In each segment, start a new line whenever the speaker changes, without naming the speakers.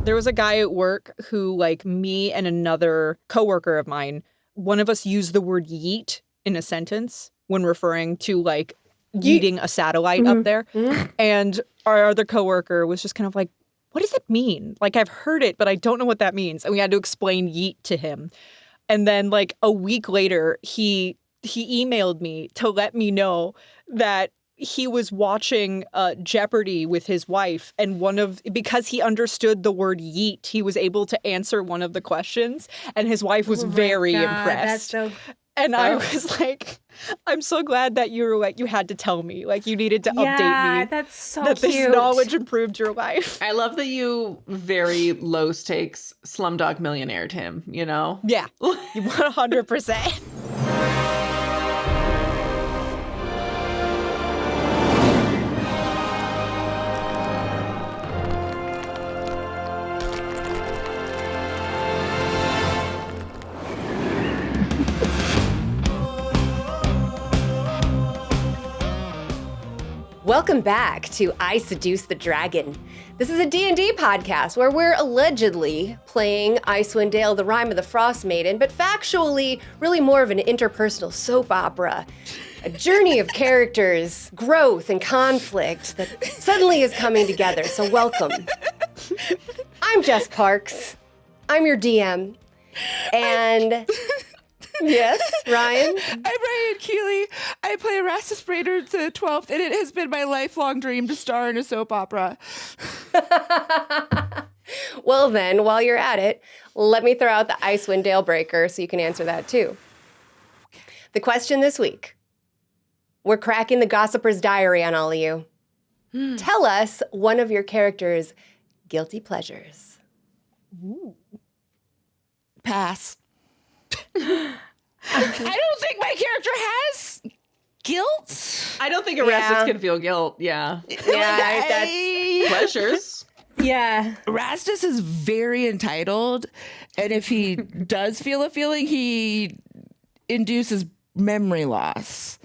There was a guy at work who, like, me and another coworker of mine, one of us used the word yeet in a sentence when referring to, like, yeeting a satellite up there. And our other coworker was just kind of like, what does it mean? Like, I've heard it, but I don't know what that means. And we had to explain yeet to him. And then, like, a week later, he emailed me to let me know that he was watching Jeopardy with his wife, and because he understood the word yeet, he was able to answer one of the questions, and his wife was very impressed. And I was like, I'm so glad that you were like, you had to tell me, like, you needed to update me.
Yeah, that's so
that
cute.
This knowledge improved your life.
I love that you very low stakes Slumdog Millionaired him, you know?
Yeah, 100%.
Welcome back to I Seduce the Dragon. This is a D&D podcast where we're allegedly playing Icewind Dale, the Rime of the Frostmaiden, but factually really more of an interpersonal soap opera. A journey of characters, growth, and conflict that suddenly is coming together, so welcome. I'm Jess Parks. I'm your DM. And... Yes, Ryan?
I'm Ryan Keely. I play Erastus Brainerd the 12th, and it has been my lifelong dream to star in a soap opera.
Well then, while you're at it, let me throw out the Icewind Dale breaker so you can answer that too. The question this week. We're cracking the Gossiper's Diary on all of you. Tell us one of your character's guilty pleasures.
Ooh.
Pass. I don't think my character has guilt.
I don't think Erastus can feel guilt. Yeah.
Yeah, that's
Pleasures.
Yeah.
Erastus is very entitled, and if he does feel a feeling, he induces memory loss.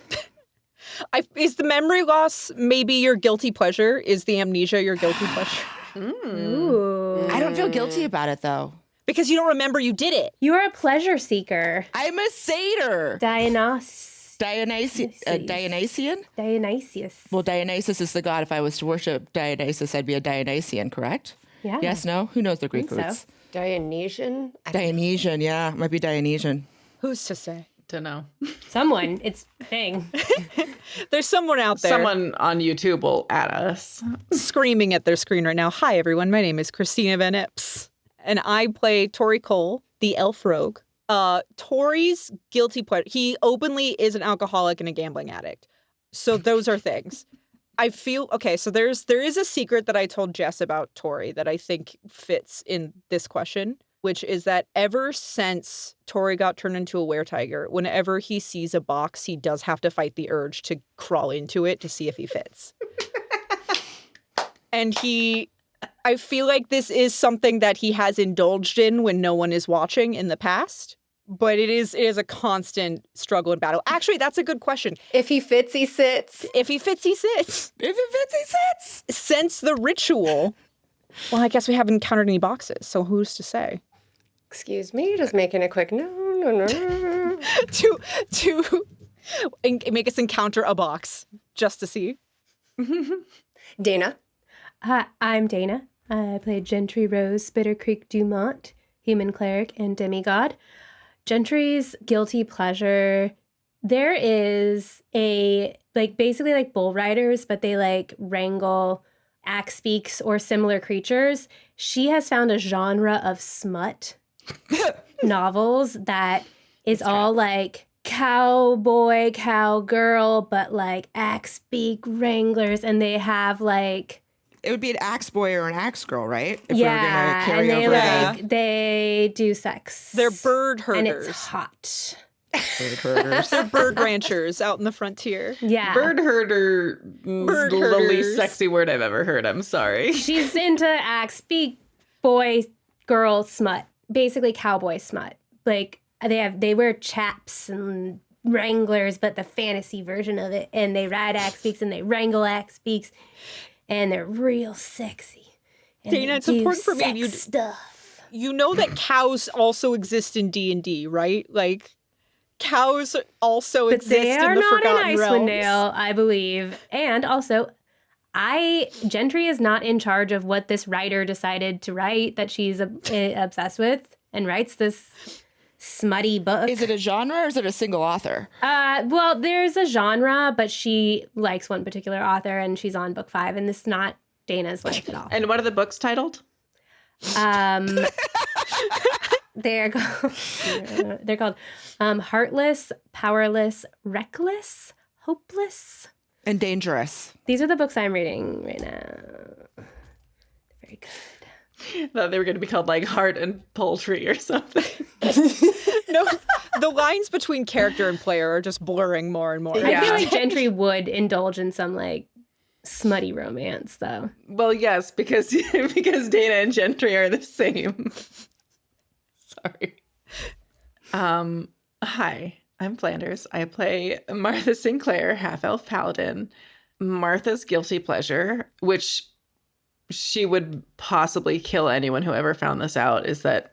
Is the memory loss maybe your guilty pleasure? Is the amnesia your guilty pleasure?
Ooh.
I don't feel guilty about it, though.
Because you don't remember you did it.
You are a pleasure seeker.
I'm a satyr.
Dionysius.
Dionysian?
Dionysius.
Well, Dionysus is the god. If I was to worship Dionysus, I'd be a Dionysian, correct?
Yeah.
Yes, no? Who knows the Greek
think so.
roots?
Dionysian?
Dionysian, yeah. Might be Dionysian.
Who's to say?
Don't know.
Someone. It's a thing.
There's someone out there
Someone on YouTube will add us.
screaming at their screen right now. Hi, everyone. My name is Cristina Van Epps, and I play Tohri Cole, the elf rogue. Tohri's guilty pleasure. He openly is an alcoholic and a gambling addict. So those are things. I feel, okay, so there is a secret that I told Jess about Tohri that I think fits in this question, which is that ever since Tohri got turned into a weretiger, whenever he sees a box, he does have to fight the urge to crawl into it to see if he fits. And I feel like this is something that he has indulged in when no one is watching in the past, but it is a constant struggle and battle. Actually, that's a good question.
If he fits, he sits.
If he fits, he sits.
If it fits, he sits.
Since the ritual, well, I guess we haven't encountered any boxes, so who's to say?
Excuse me, just making a quick no.
to make us encounter a box just to see.
Dana?
Hi, I'm Dana. I play Gentry Rose Bitter Creek Dumont, human cleric and demigod. Gentry's guilty pleasure, there is basically like bull riders, but they wrangle axe beaks or similar creatures. She has found a genre of smut novels that is all like cowboy, cowgirl, but like axe beak wranglers, and they have
It would be an axe boy or an axe girl, right? If
yeah,
we were gonna carry
and
over
they do sex.
They're bird herders.
And it's hot.
bird herders.
They're bird ranchers out in the frontier.
Yeah.
Bird herder is
Bird
the
herders.
least sexy word I've ever heard. I'm sorry.
She's into axe beak boy girl smut. Basically cowboy smut. Like they wear chaps and wranglers, but the fantasy version of it. And they ride axe beaks and they wrangle axe beaks. And they're real sexy. And
Dana,
they
it's
do
important for me.
sex stuff.
You know that cows also exist in D&D, right? Like, cows also
But
exist
they are
in the
not in
Forgotten
Icewind
Realms.
Dale, I believe. And also, Gentry is not in charge of what this writer decided to write that she's obsessed with and writes this smutty book.
Is it a genre or is it a single author?
Well, there's a genre, but she likes one particular author and she's on book 5, and this is not Dana's life at all.
And what are the books titled?
They're called Heartless, Powerless, Reckless, Hopeless.
And dangerous.
These are the books I'm reading right now. Very good.
I thought they were going to be called like Heart and Poultry or something.
No, the lines between character and player are just blurring more and more.
I feel like Gentry would indulge in some like smutty romance, though.
Well, yes, because Dana and Gentry are the same. Sorry. Hi, I'm Flanders. I play Martha Sinclair, half-elf paladin. Martha's guilty pleasure, which she would possibly kill anyone who ever found this out, is that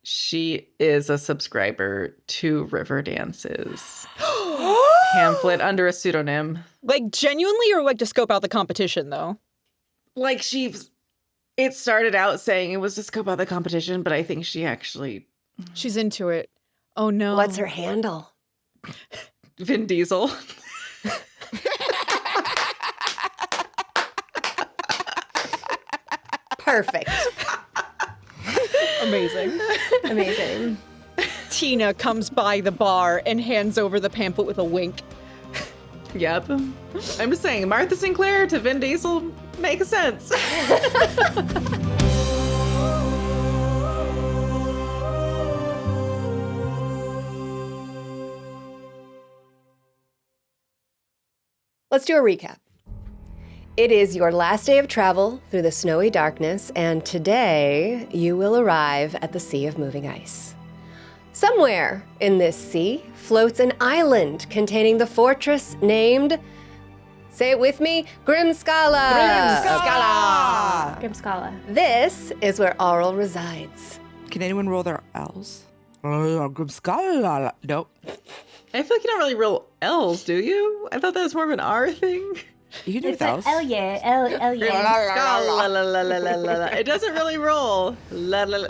she is a subscriber to River Dances pamphlet under a pseudonym.
Like, genuinely, or like to scope out the competition, though?
Like, it started out saying it was to scope out the competition, but I think she actually...
She's into it. Oh, no.
What's her handle?
Vin Diesel.
Perfect.
Amazing.
Amazing.
Tina comes by the bar and hands over the pamphlet with a wink.
Yep. I'm just saying, Martha Sinclair to Vin Diesel makes sense.
Let's do a recap. It is your last day of travel through the snowy darkness, and today you will arrive at the Sea of Moving Ice. Somewhere in this sea floats an island containing the fortress named, say it with me, Grimskala.
Grimskala.
This is where Auril resides.
Can anyone roll their L's? Nope.
I feel like you don't really roll L's, do you? I thought that was more of an R thing.
You can do it L's.
L yeah, L yeah.
It doesn't really roll. La, la, la.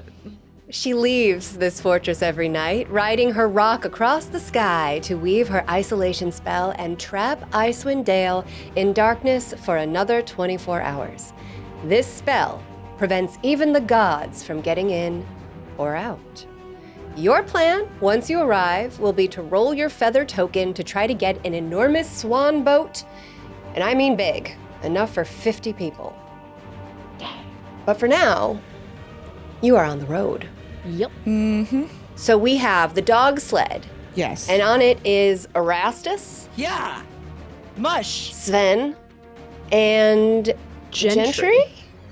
She leaves this fortress every night, riding her rock across the sky to weave her isolation spell and trap Icewind Dale in darkness for another 24 hours. This spell prevents even the gods from getting in or out. Your plan, once you arrive, will be to roll your feather token to try to get an enormous swan boat, and I mean big, enough for 50 people. But for now, you are on the road.
Yep.
Mm-hmm.
So we have the dog sled,
Yes.
and on it is Erastus,
yeah. Mush.
Sven, and Gentry?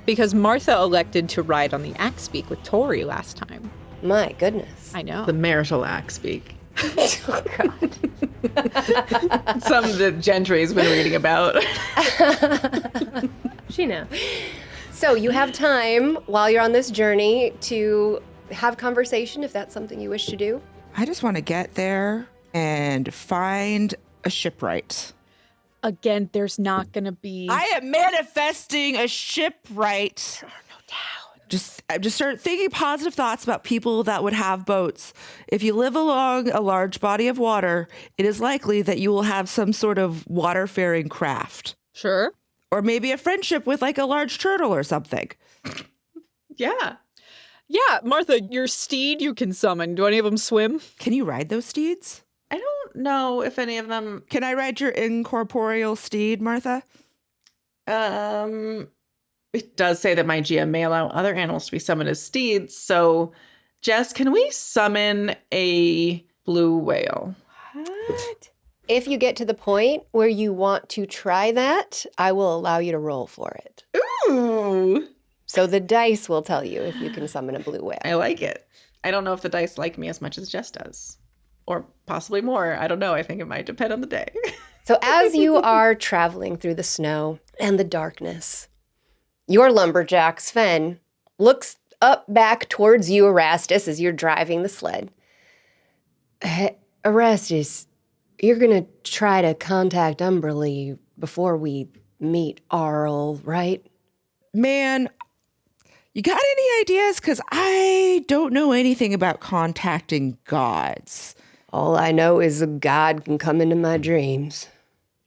Because Martha elected to ride on the Axebeak with Tohri last time.
My goodness.
I know.
The marital axe speak.
Oh, God.
Some that Gentry's been reading about.
She knows.
So you have time while you're on this journey to have conversation if that's something you wish to do.
I just want to get there and find a shipwright.
Again, there's not going to be...
I am manifesting a shipwright.
no doubt.
I just start thinking positive thoughts about people that would have boats. If you live along a large body of water, it is likely that you will have some sort of waterfaring craft.
Sure.
Or maybe a friendship with like a large turtle or something.
Yeah.
Yeah, Martha, your steed you can summon. Do any of them swim?
Can you ride those steeds?
I don't know if any of them...
Can I ride your incorporeal steed, Martha?
It does say that my GM may allow other animals to be summoned as steeds. So, Jess, can we summon a blue whale?
What?
If you get to the point where you want to try that, I will allow you to roll for it.
Ooh,
So the dice will tell you if you can summon a blue whale.
I like it. I don't know if the dice like me as much as Jess does. Or possibly more. I don't know. I think it might depend on the day.
So as you are traveling through the snow and the darkness, Your lumberjack, Sven, looks up back towards you, Erastus, as you're driving the sled. Erastus, you're going to try to contact Umberlee before we meet Auril, right?
Man, you got any ideas? Because I don't know anything about contacting gods.
All I know is a god can come into my dreams.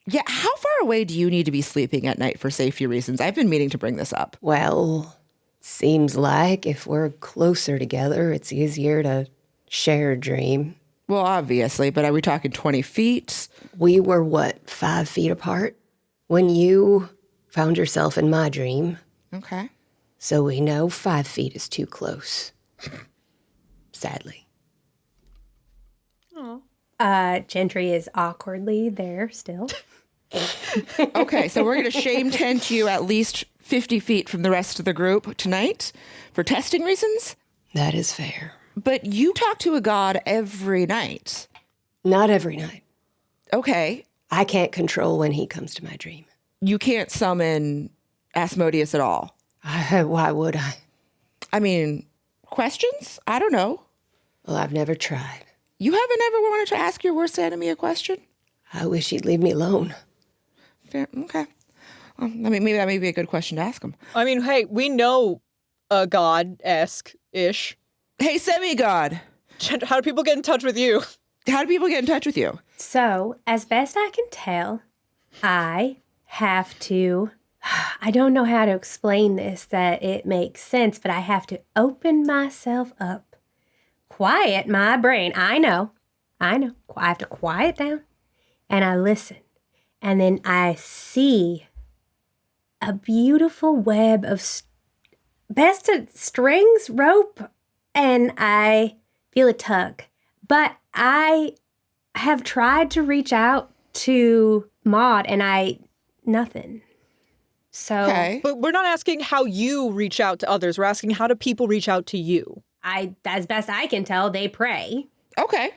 Yeah, how far away do you need to be sleeping at night for safety reasons? I've been meaning to bring this up.
Well, seems like if we're closer together, it's easier to share a dream.
Well, obviously, but are we talking 20 feet?
We were, 5 feet apart when you found yourself in my dream.
Okay.
So we know 5 feet is too close. Sadly.
Gentry is awkwardly there still.
Okay, so we're going to shame tent you at least 50 feet from the rest of the group tonight for testing reasons.
That is fair.
But you talk to a god every night.
Not every night.
Okay.
I can't control when he comes to my dream.
You can't summon Asmodeus at all.
Why would I?
I mean, questions? I don't know.
Well, I've never tried.
You haven't ever wanted to ask your worst enemy a question?
I wish he'd leave me alone.
Fair. Okay. Well, I mean, maybe that may be a good question to ask him.
I mean, hey, we know a god-esque-ish.
Hey, semi-god.
How do people get in touch with you?
How do people get in touch with you?
So, as best I can tell, I have to, I don't know how to explain this that it makes sense, but I have to open myself up, quiet my brain. I know. I have to quiet down, and I listen. And then I see a beautiful web of strings, rope, and I feel a tug. But I have tried to reach out to Maud, and nothing. So,
Okay.
But we're not asking how you reach out to others. We're asking how do people reach out to you?
as best I can tell, they pray.
Okay.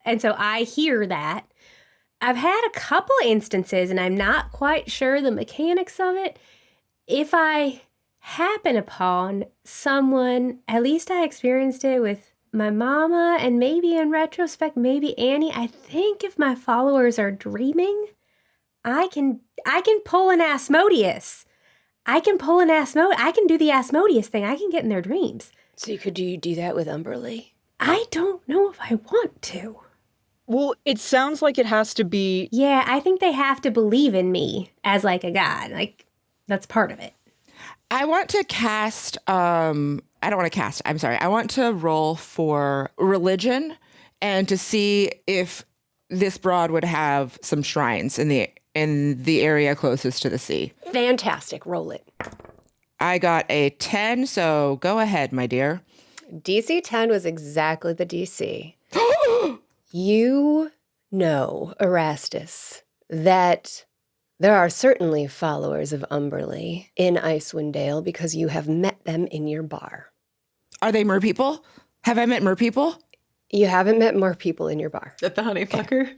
And so I hear that. I've had a couple instances, and I'm not quite sure the mechanics of it. If I happen upon someone, at least I experienced it with my mama, and maybe in retrospect, maybe Annie. I think if my followers are dreaming, I can pull an Asmodeus. I can do the Asmodeus thing. I can get in their dreams.
So could you do that with Umberlee?
I don't know if I want to.
Well, it sounds like it has to be...
Yeah, I think they have to believe in me as like a god. Like, that's part of it.
I want to cast, I don't want to cast, I'm sorry. I want to roll for religion and to see if this broad would have some shrines in the area closest to the sea.
Fantastic. Roll it.
I got a 10, so go ahead, my dear.
DC 10 was exactly the DC. You know, Erastus, that there are certainly followers of Umberlee in Icewind Dale because you have met them in your bar.
Are they mer people? Have I met mer people?
You haven't met more people in your bar.
At the honeyfucker.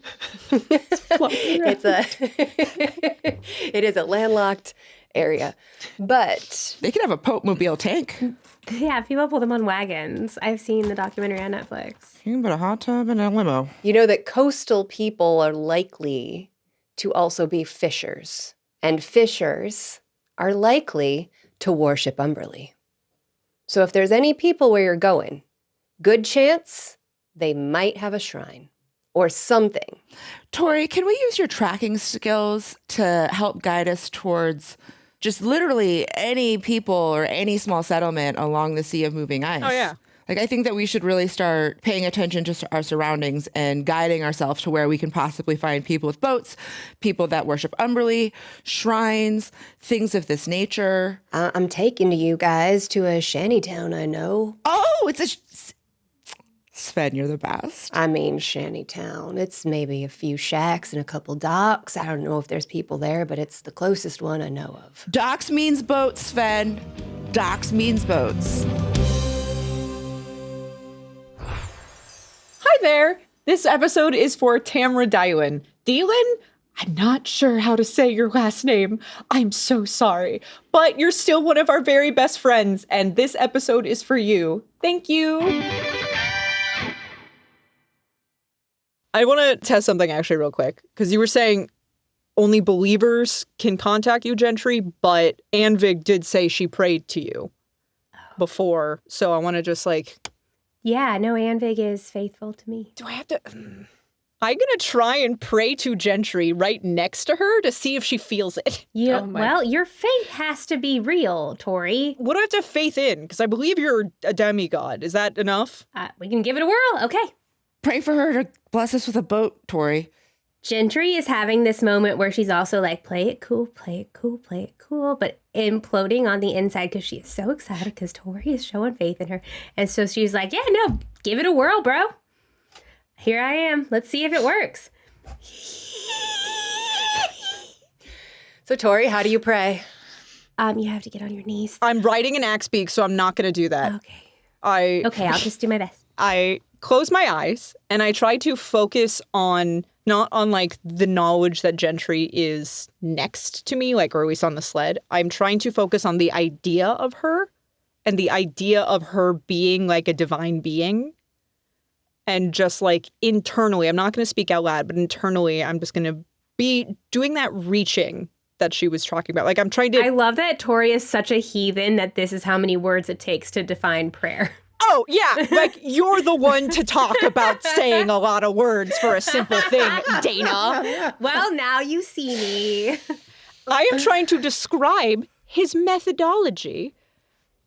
It is a landlocked area. But
They could have a Pope Mobile tank.
Yeah, people pull them on wagons. I've seen the documentary on Netflix.
You can put a hot tub and a limo.
you know that coastal people are likely to also be fishers. And fishers are likely to worship Umberlee. So if there's any people where you're going, good chance they might have a shrine or something.
Tohri, can we use your tracking skills to help guide us towards just literally any people or any small settlement along the Sea of Moving Ice?
Oh, yeah.
Like, I think that we should really start paying attention to our surroundings and guiding ourselves to where we can possibly find people with boats, people that worship Umberlee, shrines, things of this nature.
I'm taking you guys to a shantytown, I know.
Oh, it's a... Sven, you're the best.
I mean, shantytown. It's maybe a few shacks and a couple docks. I don't know if there's people there, but it's the closest one I know of.
Docks means boats, Sven. Docks means boats.
Hi there! This episode is for Tamra Dylan. Dylan? I'm not sure how to say your last name. I'm so sorry. But you're still one of our very best friends, and this episode is for you. Thank you. I want to test something actually real quick, because you were saying only believers can contact you, Gentry, but Anvig did say she prayed to you before, so I want to just
Yeah, no, Anvig is faithful to me.
do I have to... I'm going to try and pray to Gentry right next to her to see if she feels it.
Well, your faith has to be real, Tohri.
What do I have to have faith in? Because I believe you're a demigod. Is that enough?
We can give it a whirl. Okay.
Pray for her to bless us with a boat, Tohri.
Gentry is having this moment where she's also like, play it cool, play it cool, play it cool, but imploding on the inside because she is so excited because Tohri is showing faith in her. And so she's like, yeah, no, give it a whirl, bro. Here I am. Let's see if it works.
So, Tohri, how do you pray?
You have to get on your knees.
I'm writing an axe beak, so I'm not going to do that.
Okay. Okay, I'll just do my best.
I close my eyes and I try to focus on, not on the knowledge that Gentry is next to me, or at least on the sled. I'm trying to focus on the idea of her and the idea of her being a divine being. And just internally, I'm not going to speak out loud, but internally, I'm just going to be doing that reaching that she was talking about. I'm trying to...
I love that Tohri is such a heathen that this is how many words it takes to define prayer.
Oh, yeah. You're the one to talk about saying a lot of words for a simple thing, Dana.
Well, now you see me.
I am trying to describe his methodology.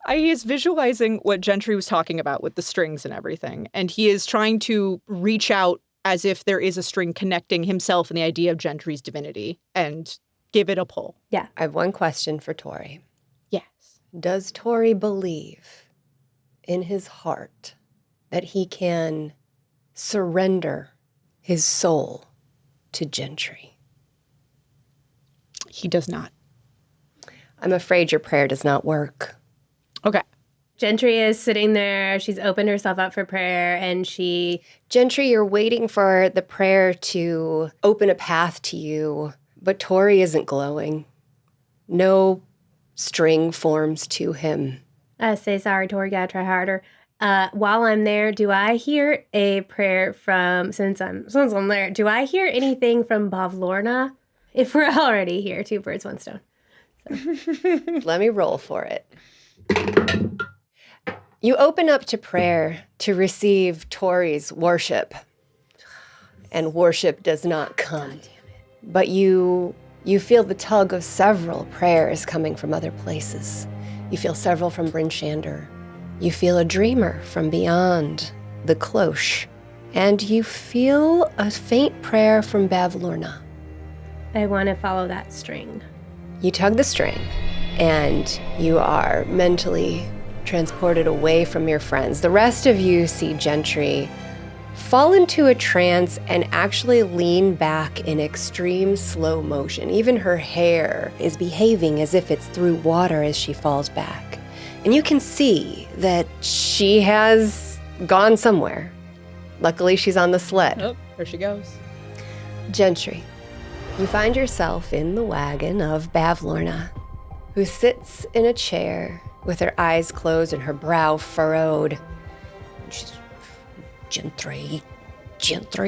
He is visualizing what Gentry was talking about with the strings and everything. And he is trying to reach out as if there is a string connecting himself and the idea of Gentry's divinity and give it a pull.
Yeah.
I have one question for Tohri.
Yes.
Does Tohri believe in his heart that he can surrender his soul to Gentry?
He does not.
I'm afraid your prayer does not work.
Okay.
Gentry is sitting there. She's opened herself up for prayer and
Gentry, you're waiting for the prayer to open a path to you, but Tohri isn't glowing. No string forms to him.
I say, sorry, Tohri, gotta try harder. While I'm there, do I hear a prayer from, since I'm there, do I hear anything from Bavlorna? If we're already here, 2 birds, 1 stone. So.
Let me roll for it. You open up to prayer to receive Tohri's worship, and worship does not come. But you feel the tug of several prayers coming from other places. You feel several from Bryn Shander. You feel a dreamer from beyond the cloche. And you feel a faint prayer from Bavlorna.
I want to follow that string.
You tug the string, and you are mentally transported away from your friends. The rest of you see Gentry fall into a trance and actually lean back in extreme slow motion. Even her hair is behaving as if it's through water as she falls back. And you can see that she has gone somewhere. Luckily, she's on the sled.
Oh, there she goes.
Gentry, you find yourself in the wagon of Bavlorna, who sits in a chair with her eyes closed and her brow furrowed. She's, Gentry,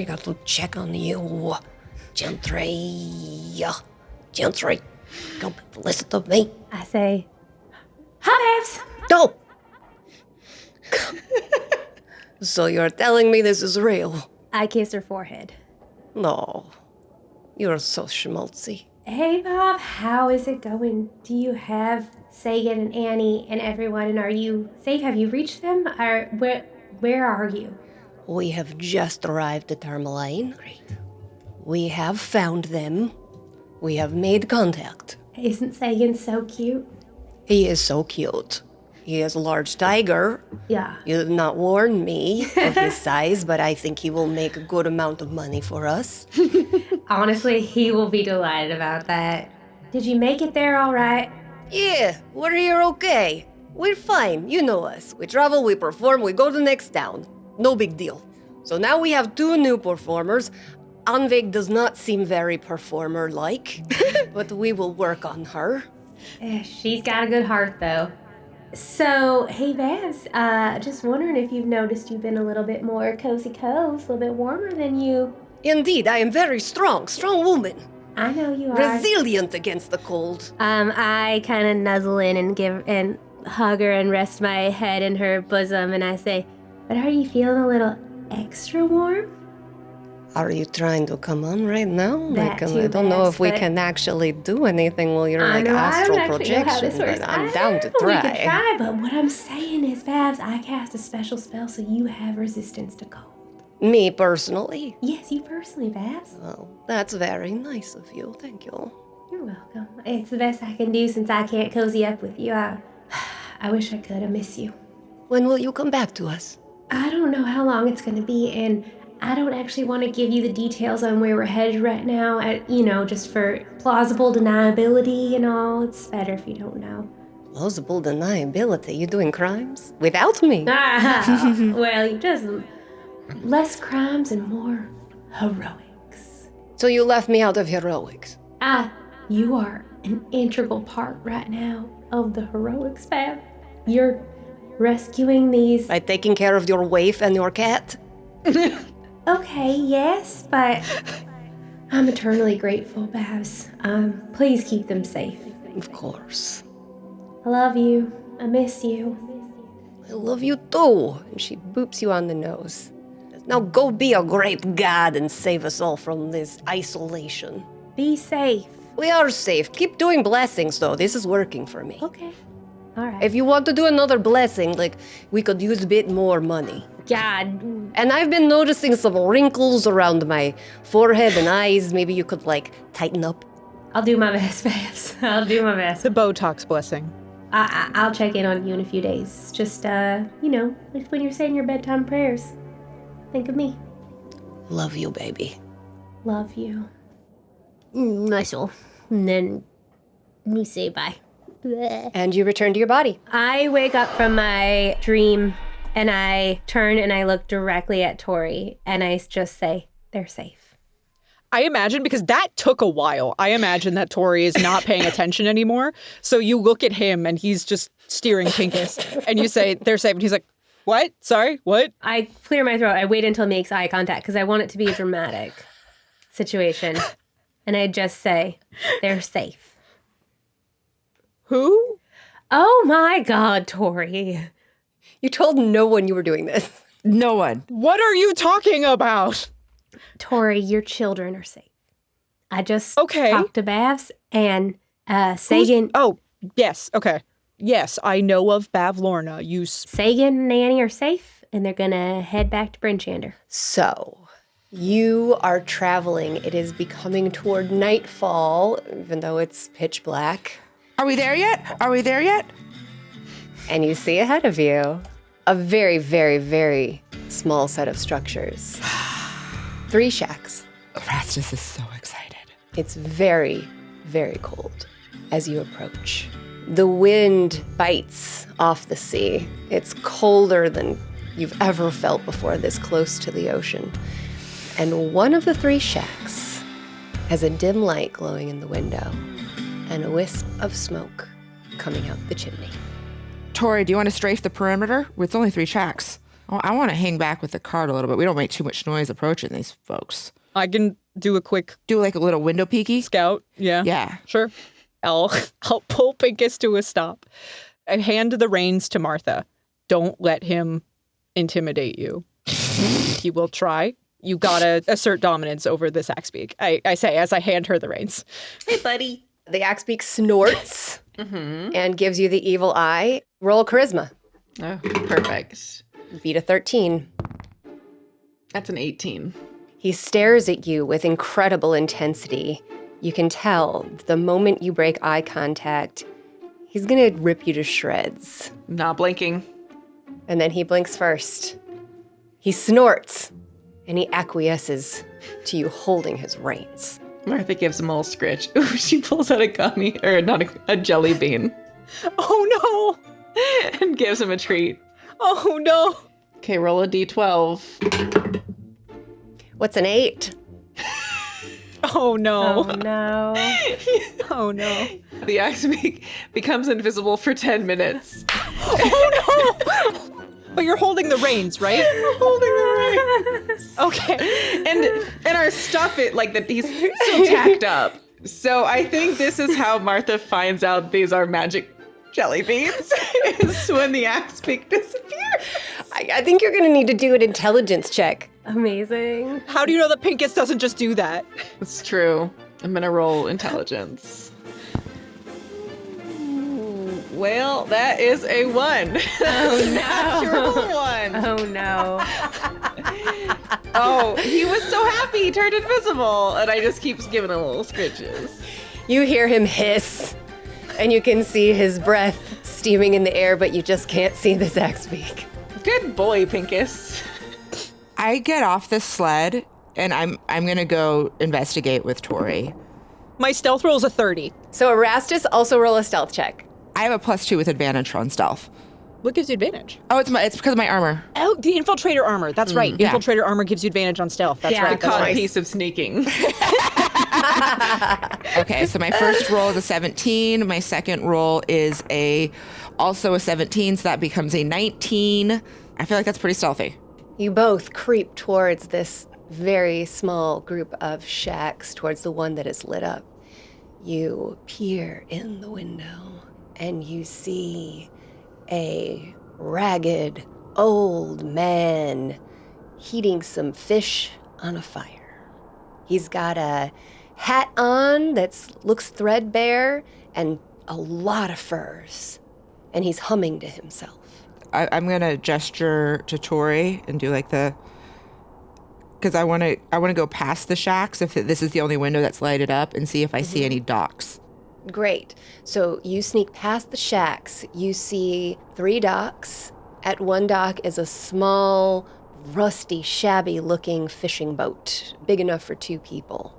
got to check on you. Gentry, come listen to me.
I say, hi, babes.
No. So you're telling me this is real?
I kiss her forehead.
No, you're so schmaltzy.
Hey, Bob, how is it going? Do you have Sagan and Annie and everyone, and are you safe? Have you reached them? Or where are you?
We have just arrived at Tourmaline. Great. We have found them. We have made contact.
Isn't Sagan so cute?
He is so cute. He is a large tiger.
Yeah.
You did not warn me of his size, but I think he will make a good amount of money for us.
Honestly, he will be delighted about that. Did you make it there all right?
Yeah, we're here okay. We're fine. You know us. We travel, we perform, we go to the next town. No big deal. So now we have 2 new performers. Anvig does not seem very performer-like, but we will work on her.
She's got a good heart, though. So, hey, Vaz, just wondering if you've noticed you've been a little bit more cozy-cozy, a little bit warmer than you.
Indeed, I am very strong woman.
I know you are.
Resilient against the cold.
I kind of nuzzle in and hug her and rest my head in her bosom, and I say, but are you feeling a little extra warm?
Are you trying to come on right now?
That
I
too,
don't know
Bess,
if we
but-
can actually do anything while you're
I know, I don't
astral
actually know how this
projection,
works.
but I'm
I
down to
know we
try.
can try, but what I'm saying is, Babs, I cast a special spell so you have resistance to cold.
Me personally?
Yes, you personally, Babs.
Oh, that's very nice of you. Thank you.
You're welcome. It's the best I can do since I can't cozy up with you. I wish I could. I miss you.
When will you come back to us?
I don't know how long it's going to be, and I don't actually want to give you the details on where we're headed right now, just for plausible deniability and all. It's better if you don't know.
Plausible deniability? You doing crimes? Without me?
Well, you just less crimes and more heroics.
So you left me out of heroics?
You are an integral part right now of the heroics, Fab. You're rescuing these.
By taking care of your waif and your cat?
Okay, yes, but I'm eternally grateful, Babs. Please keep them safe.
Of course.
I love you. I miss you.
I love you too. And she boops you on the nose. Now go be a great god and save us all from this isolation.
Be safe.
We are safe. Keep doing blessings though. This is working for me.
Okay. All right.
If you want to do another blessing, we could use a bit more money.
God.
And I've been noticing some wrinkles around my forehead and eyes. Maybe you could, tighten up.
I'll do my best, Babs. I'll do my best.
The Botox blessing.
I'll check in on you in a few days. Just, like when you're saying your bedtime prayers. Think of me.
Love you, baby.
Love you. Muscle. And then we say bye.
And you return to your body.
I wake up from my dream and I turn and I look directly at Tohri and I just say, they're safe.
I imagine, because that took a while, I imagine that Tohri is not paying attention anymore. So you look at him and he's just steering Pinkus and you say, they're safe. And he's like, what? Sorry, what?
I clear my throat. I wait until he makes eye contact because I want it to be a dramatic situation. And I just say, they're safe.
Who?
Oh my God, Tohri.
You told no one you were doing this.
No one.
What are you talking about?
Tohri, your children are safe. I just
Okay.
talked to Bavs and Sagan.
Oh, yes. Okay. Yes, I know of Bavlorna.
Sagan and Nanny are safe, and they're gonna head back to Brinchander.
So, you are traveling. It is becoming toward nightfall, even though it's pitch black.
Are we there yet? Are we there yet?
And you see ahead of you a very, very, very small set of structures. 3 shacks.
Erastus is so excited.
It's very, very cold as you approach. The wind bites off the sea. It's colder than you've ever felt before this close to the ocean. And one of the 3 shacks has a dim light glowing in the window and a wisp of smoke coming out the chimney.
Tohri, do you want to strafe the perimeter? It's only 3 shacks. Oh, I want to hang back with the cart a little bit. We don't make too much noise approaching these folks.
I can do a quick
Do like a little window peeky?
scout. Yeah.
Yeah.
Sure. I'll pull Pinkus to a stop. I hand the reins to Martha. Don't let him intimidate you. He will try. You gotta assert dominance over this Axebeak. I say as I hand her the reins.
Hey, buddy.
The Axebeak snorts and gives you the evil eye. Roll charisma.
Oh, perfect.
Beat a 13.
That's an 18.
He stares at you with incredible intensity. You can tell the moment you break eye contact, he's gonna rip you to shreds.
Not blinking.
And then he blinks first. He snorts, and he acquiesces to you holding his reins.
Martha gives him a little scritch. Ooh, she pulls out a gummy, or not a jelly bean,
Oh
and gives him a treat.
no. Oh no.
Okay, roll a d12.
What's an 8?
Oh no.
Oh no.
Oh no.
The axe becomes invisible for 10 minutes.
Oh no. But you're holding the reins, right?
Holding the reins.
Okay.
And our stuff, he's still tacked up. So I think this is how Martha finds out these are magic jelly beans, is when the axe beak disappears.
I think you're going to need to do an intelligence check.
Amazing.
How do you know that Pinkus doesn't just do that?
It's true. I'm going to roll intelligence. Well, that is a 1.
Oh
Natural
no.
1.
Oh no.
Oh, he was so happy he turned invisible, and I just keep giving him little scritches.
You hear him hiss, and you can see his breath steaming in the air, but you just can't see this axe beak.
Good boy, Pinkus.
I get off the sled and I'm gonna go investigate with Tohri.
My stealth roll is a 30.
So Erastus, also roll a stealth check.
I have a +2 with advantage on stealth.
What gives you advantage?
Oh, it's because of my armor.
Oh, the infiltrator armor. That's right.
yeah.
Infiltrator armor gives you advantage on stealth. That's
Yeah.
right.
The
That's
cod
right.
piece of sneaking.
Okay, so my first roll is a 17. My second roll is also a 17, so that becomes a 19. I feel like that's pretty stealthy.
You both creep towards this very small group of shacks, towards the one that is lit up. You peer in the window, and you see a ragged old man heating some fish on a fire. He's got a hat on that looks threadbare and a lot of furs, and he's humming to himself.
I'm gonna gesture to Tohri and do because I want to go past the shacks if this is the only window that's lighted up and see if I see any docks.
Great. So you sneak past the shacks. You see 3 docks. At one dock is a small, rusty, shabby-looking fishing boat, big enough for 2 people.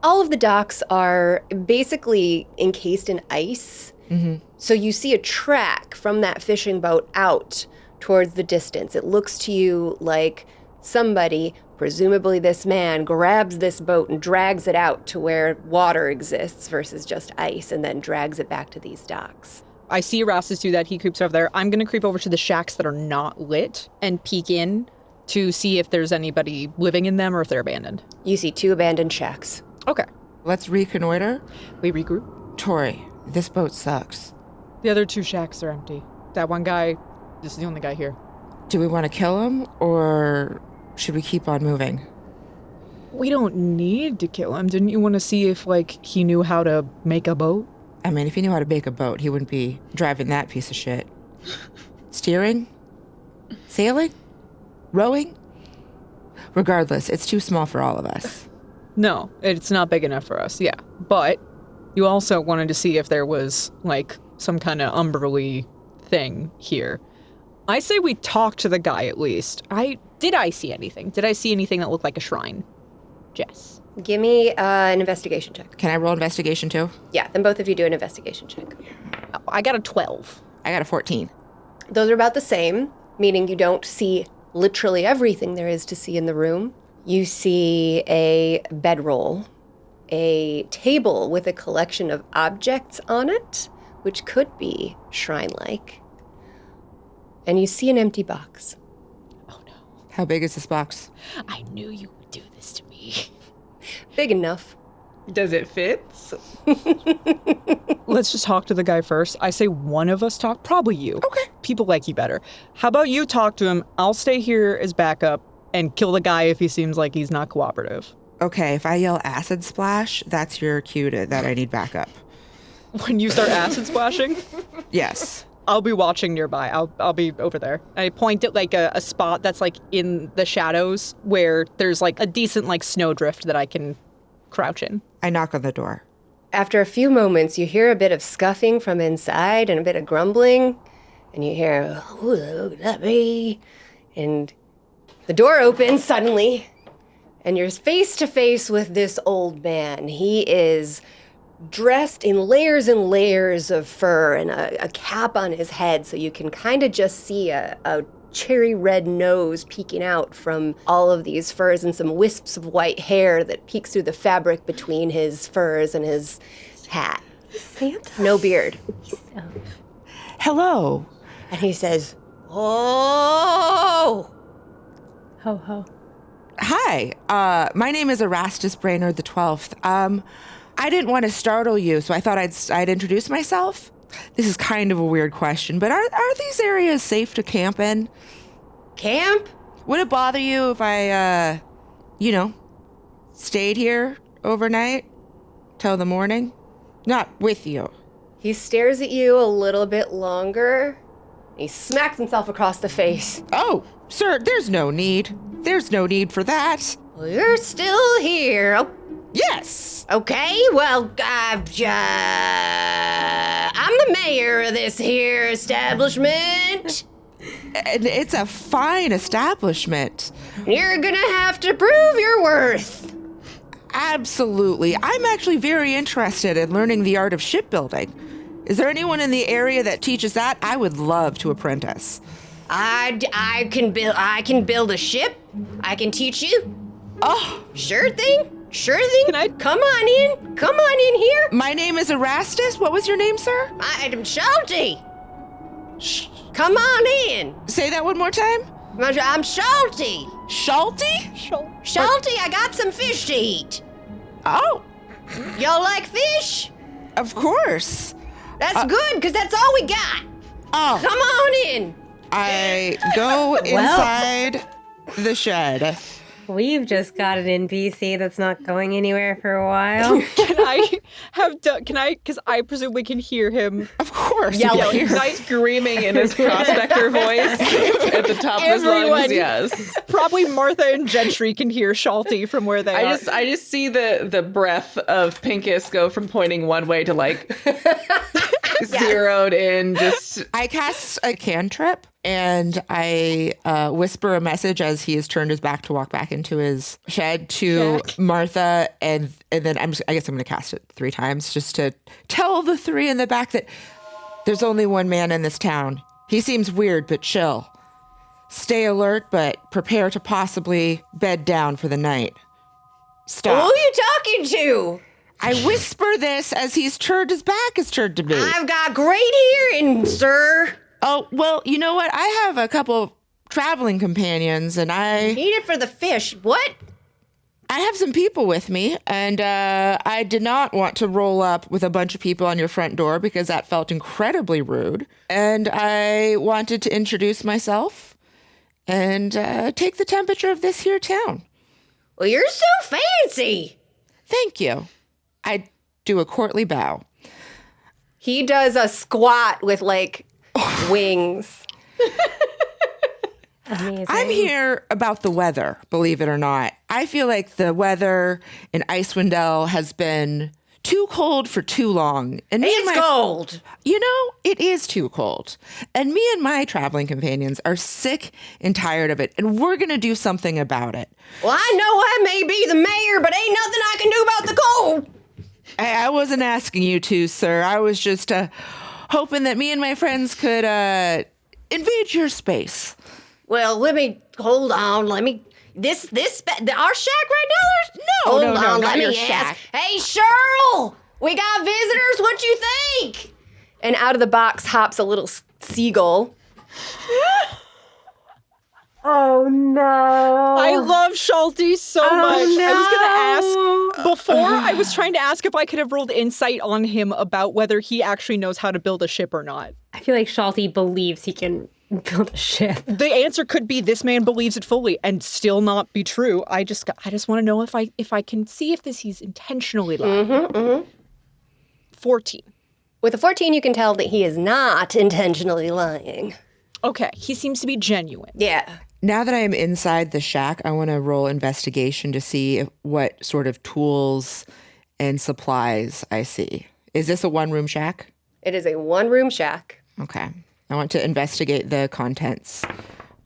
All of the docks are basically encased in ice.
Mm-hmm.
So you see a track from that fishing boat out towards the distance. It looks to you like somebody, presumably this man, grabs this boat and drags it out to where water exists versus just ice, and then drags it back to these docks.
I see Erastus do that. He creeps over there. I'm going to creep over to the shacks that are not lit and peek in to see if there's anybody living in them or if they're abandoned.
You see 2 abandoned shacks.
Okay.
Let's reconnoiter.
We regroup.
Tohri, this boat sucks.
The other 2 shacks are empty. That one guy, this is the only guy here.
Do we want to kill him or should we keep on moving?
We don't need to kill him. Didn't you want to see if, he knew how to make a boat?
I mean, if he knew how to make a boat, he wouldn't be driving that piece of shit. Steering? Sailing? Rowing? Regardless, it's too small for all of us.
No, it's not big enough for us, yeah. But you also wanted to see if there was, some kind of Umberlee thing here. I say we talk to the guy at least. Did I see anything? Did I see anything that looked like a shrine? Jess.
Give me an investigation check.
Can I roll investigation too?
Yeah, then both of you do an investigation check.
I got a 12.
I got a 14.
Those are about the same, meaning you don't see literally everything there is to see in the room. You see a bedroll, a table with a collection of objects on it, which could be shrine-like. And you see an empty box.
Oh no.
How big is this box?
I knew you would do this to me.
Big enough.
Does it fit?
Let's just talk to the guy first. I say one of us talk, probably you.
Okay.
People like you better. How about you talk to him? I'll stay here as backup and kill the guy if he seems like he's not cooperative.
Okay, if I yell acid splash, that's your cue that I need backup.
When you start acid splashing,
Yes.
I'll be watching nearby. I'll be over there. I point at a spot that's in the shadows where there's a decent snowdrift that I can crouch in.
I knock on the door.
After a few moments, you hear a bit of scuffing from inside and a bit of grumbling, and you hear, "Who could that be?" And the door opens suddenly, and you're face to face with this old man. He is dressed in layers and layers of fur and a cap on his head, so you can kind of just see a cherry red nose peeking out from all of these furs and some wisps of white hair that peeks through the fabric between his furs and his hat.
Santa.
No beard.
Hello.
And he says, "Oh!"
Ho ho.
Hi. My name is Erastus Brainerd the 12th. I didn't want to startle you, so I thought I'd introduce myself. This is kind of a weird question, but are these areas safe to camp in?
Camp?
Would it bother you if I, stayed here overnight till the morning? Not with you.
He stares at you a little bit longer. He smacks himself across the face.
Oh, sir, there's no need. There's no need for that.
Well, you're still here. Oh,
Yes.
okay, well, I'm the mayor of this here establishment.
And it's a fine establishment.
You're gonna have to prove your worth.
Absolutely. I'm actually very interested in learning the art of shipbuilding. Is there anyone in the area that teaches that? I would love to apprentice.
I can build a ship. I can teach you.
Oh,
Sure thing. Sure thing.
Can I-
Come on in. Come on in here.
my name is Erastus. What was your name, sir?
I'm Schalty. Come on in.
Say that one more time.
I'm Schalty.
Schalty?
Schalty, I got some fish to eat.
Oh,
Y'all like fish?
of course.
That's good, because that's all we got.
Oh,
Come on in.
I go inside the shed.
We've just got an NPC that's not going anywhere for a while.
Because I presume we can hear him.
Of course.
Yelling.
you can hear-
Screaming in his prospector voice at the top of his lungs.
Everyone.
Yes.
Probably Martha and Gentry can hear Schalty from where they are.
I just see the breath of Pinkus go from pointing one way to like zeroed in. Just
I cast a cantrip and I whisper a message as he has turned his back to walk back into his shed to Martha, and then I guess I'm going to cast it 3 times just to tell the 3 in the back that there's only one man in this town. He seems weird but chill. Stay alert, but prepare to possibly bed down for the night.
Who
Stop.
are you talking to?
I whisper this as his back is turned to me.
I've got great hearing, sir.
Oh, well, you know what? I have a couple traveling companions, and I
Eat it for the fish. What?
have some people with me, and I did not want to roll up with a bunch of people on your front door because that felt incredibly rude. And I wanted to introduce myself and take the temperature of this here town.
Well, you're so fancy.
Thank you. I do a courtly bow.
He does a squat with like wings.
Amazing.
I'm here about the weather, believe it or not. I feel like the weather in Icewind Dale has been too cold for too long. And
It's cold.
You know, it is too cold. And me and my traveling companions are sick and tired of it, and we're going to do something about it.
Well, I know I may be the mayor, but ain't nothing I can do about the cold.
I wasn't asking you to, sir. I was just hoping that me and my friends could invade your space.
Well, let me hold on. Let me our shack right now.
No,
Hold
no,
on,
not
let me
your
ask.
shack.
Hey, Cheryl, we got visitors. What you think? And out of the box hops a little seagull.
Oh no.
I love Schalty so much. I was going to ask before. I was trying to ask if I could have rolled insight on him about whether he actually knows how to build a ship or not.
I feel like Schalty believes he can build a ship.
The answer could be this man believes it fully and still not be true. I just want to know if I can see if he's intentionally lying. 14.
With a 14, you can tell that he is not intentionally lying.
Okay, he seems to be genuine.
Yeah.
Now that I am inside the shack, I want to roll investigation to see what sort of tools and supplies I see. Is this a one-room shack?
It is a one-room shack.
Okay. I want to investigate the contents.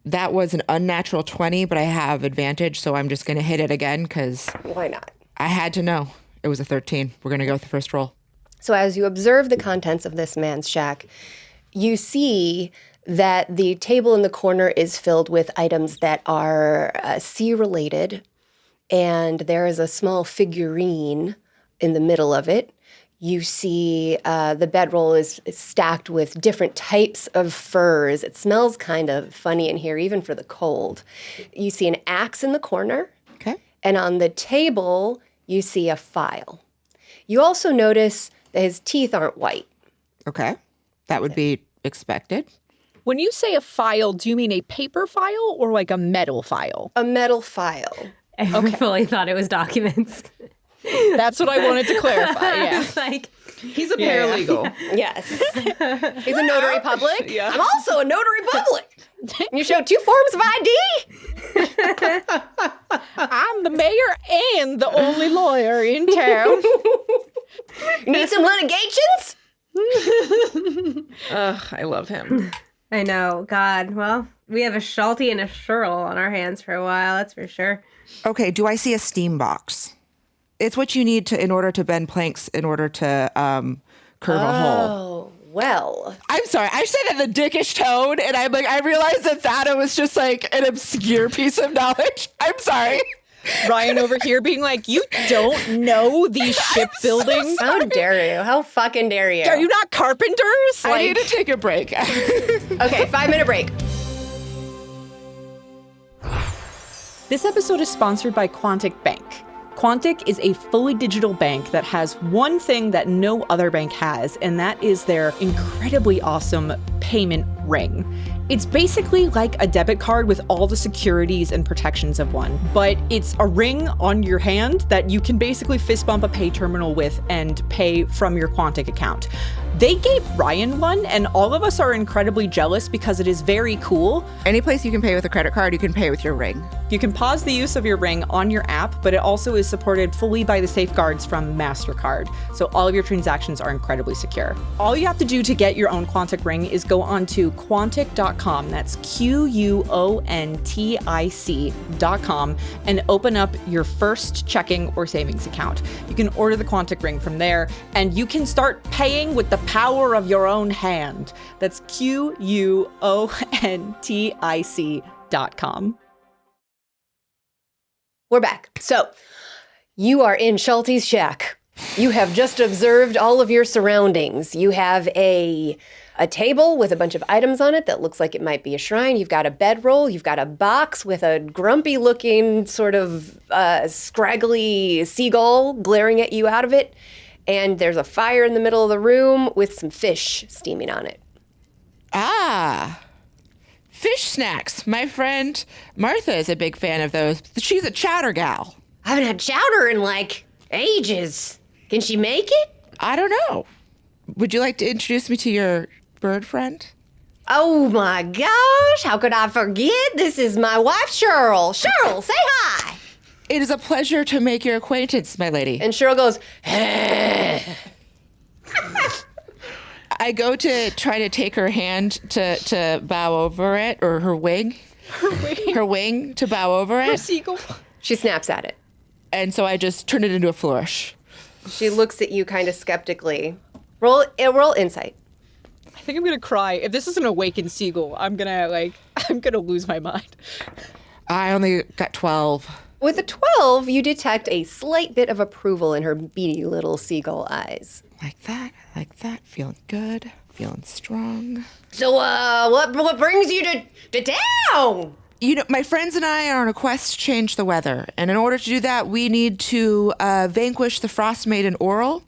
That was an unnatural 20, but I have advantage, so I'm just going to hit it again because
Why not?
I had to know. It was a 13. We're going to go with the first roll.
So as you observe the contents of this man's shack, you see that the table in the corner is filled with items that are sea-related, and there is a small figurine in the middle of it. You see the bedroll is stacked with different types of furs. It smells kind of funny in here, even for the cold. You see an axe in the corner.
Okay.
And on the table, you see a file. You also notice that his teeth aren't white.
Okay. That would be expected.
When you say a file, do you mean a paper file or like a metal file?
A metal file.
I fully thought it was documents.
That's what I wanted to clarify. Yeah.
It's like,
He's a paralegal.
Yes. He's a notary public.
Yeah.
I'm also a notary public. You show 2 forms of ID.
I'm the mayor and the only lawyer in town.
You need some litigations?
Ugh, I love him.
I know. God. Well, we have a Schalty and a Shirl on our hands for a while. That's for sure.
Okay, do I see a steam box? It's what you need in order to bend planks in order to curve a hole.
Oh, well.
I'm sorry, I said it in the dickish tone, and I'm like, I realized that it was just like an obscure piece of knowledge. I'm sorry.
Ryan over here being like, you don't know these shipbuilding?
How dare you? How fucking dare you?
Are you not carpenters?
I need to take a break.
Okay, 5-minute break.
This episode is sponsored by Quantic Bank. Quantic is a fully digital bank that has one thing that no other bank has, and that is their incredibly awesome payment ring. It's basically like a debit card with all the securities and protections of one, but it's a ring on your hand that you can basically fist bump a pay terminal with and pay from your Quantic account. They gave Ryan one, and all of us are incredibly jealous because it is very cool.
Any place you can pay with a credit card, you can pay with your ring.
You can pause the use of your ring on your app, but it also is supported fully by the safeguards from MasterCard, so all of your transactions are incredibly secure. All you have to do to get your own Quantic ring is go on to Quantic.com, that's QUONTIC.com, and open up your first checking or savings account. You can order the Quantic ring from there, and you can start paying with the power of your own hand. That's QUONTIC.com.
We're back. So, you are in Schalty's shack. You have just observed all of your surroundings. You have a table with a bunch of items on it that looks like it might be a shrine. You've got a bedroll. You've got a box with a grumpy-looking, sort of scraggly seagull glaring at you out of it. And there's a fire in the middle of the room with some fish steaming on it.
Ah, fish snacks. My friend Martha is a big fan of those. She's a chowder gal.
I haven't had chowder in, ages. Can she make it?
I don't know. Would you like to introduce me to your bird friend?
Oh, my gosh. How could I forget? This is my wife, Cheryl. Cheryl, say hi.
It is a pleasure to make your acquaintance, my lady.
And Cheryl goes,
I go to try to take her hand to bow over it, or her wing. Her wing to bow over it.
Seagull.
She snaps at it.
And so I just turn it into a flourish.
She looks at you kind of skeptically. Roll insight.
I think I'm gonna cry. If this is an awakened seagull, I'm gonna lose my mind.
I only got 12.
With a 12, you detect a slight bit of approval in her beady little seagull eyes.
Like that. Feeling good. Feeling strong.
So, what brings you to town?
You know, my friends and I are on a quest to change the weather. And in order to do that, we need to vanquish the Frostmaiden Auril.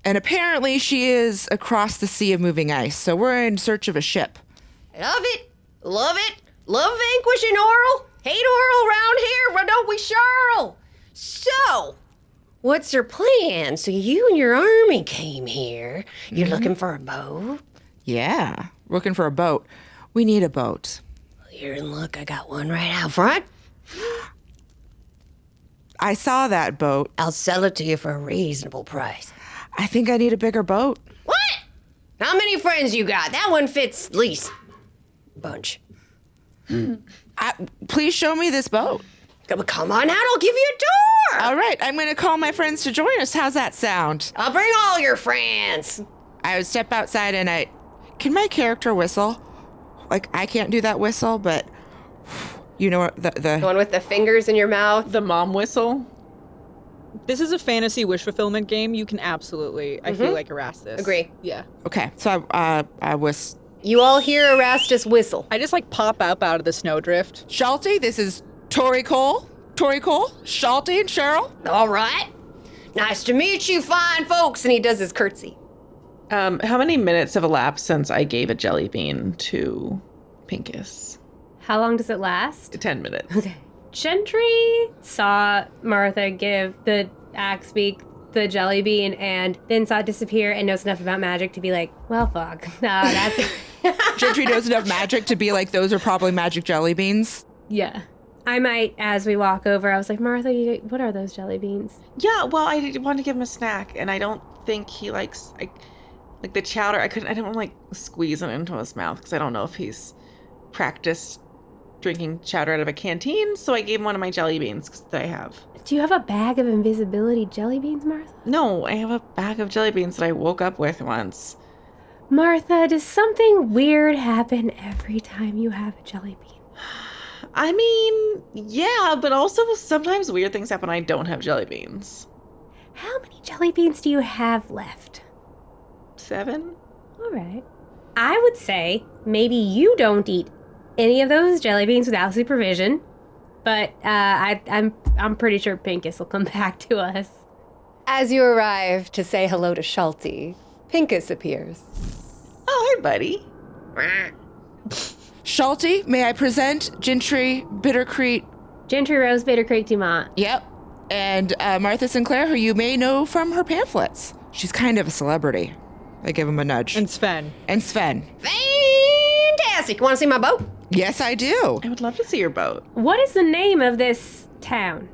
And apparently she is across the sea of moving ice. So we're in search of a ship.
Love it. Love vanquishing Auril. Hate Auril around here, but don't we, Cheryl? So, what's your plan? So you and your army came here. You're looking for a boat?
Yeah, looking for a boat. We need a boat.
You're in luck. I got one right out front.
I saw that boat.
I'll sell it to you for a reasonable price.
I think I need a bigger boat.
What? How many friends you got? That one fits least. Bunch.
Please show me this boat.
Come on out. I'll give you a tour.
All right, I'm going to call my friends to join us. How's that sound?
I'll bring all your friends.
I would step outside and can my character whistle? Like, I can't do that whistle, but you know what?
The one with the fingers in your mouth.
The mom whistle.
This is a fantasy wish fulfillment game. You can absolutely, I feel like, Erastus.
Agree.
Yeah.
Okay, so I was...
You all hear Erastus whistle.
I just, like, pop up out of the snowdrift.
Schalty, this is Tohri Cole, Schalty and Cheryl.
All right. Nice to meet you, fine folks. And he does his curtsy.
How many minutes have elapsed since I gave a jelly bean to Pinkus?
How long does it last?
10 minutes.
Okay. Gentry saw Martha give the axe beak the jelly bean and then saw it disappear and knows enough about magic to be like, well, fuck. No, that's...
Gentry knows enough magic to be like, those are probably magic jelly beans.
Yeah. I might, as we walk over, I was like, Martha, what are those jelly beans?
Yeah, well, I wanted to give him a snack, and I don't think he likes, like the chowder. I didn't want to, like, squeeze it into his mouth, because I don't know if he's practiced drinking chowder out of a canteen, so I gave him one of my jelly beans that I have.
Do you have a bag of invisibility jelly beans, Martha?
No, I have a bag of jelly beans that I woke up with once.
Martha, does something weird happen every time you have a jelly bean?
I mean, yeah, but also sometimes weird things happen when I don't have jelly beans.
How many jelly beans do you have left?
7?
All right. I would say maybe you don't eat any of those jelly beans without supervision, but I'm pretty sure Pinkus will come back to us.
As you arrive to say hello to Schalty, Pinkus appears.
Oh, hi, buddy.
Schalty, may I present Gentry Bittercrete?
Gentry Rose Bitter Creek Dumont.
Yep. And Martha Sinclair, who you may know from her pamphlets. She's kind of a celebrity. I give him a nudge.
And Sven.
Fantastic. You want to see my boat?
Yes, I do.
I would love to see your boat.
What is the name of this town?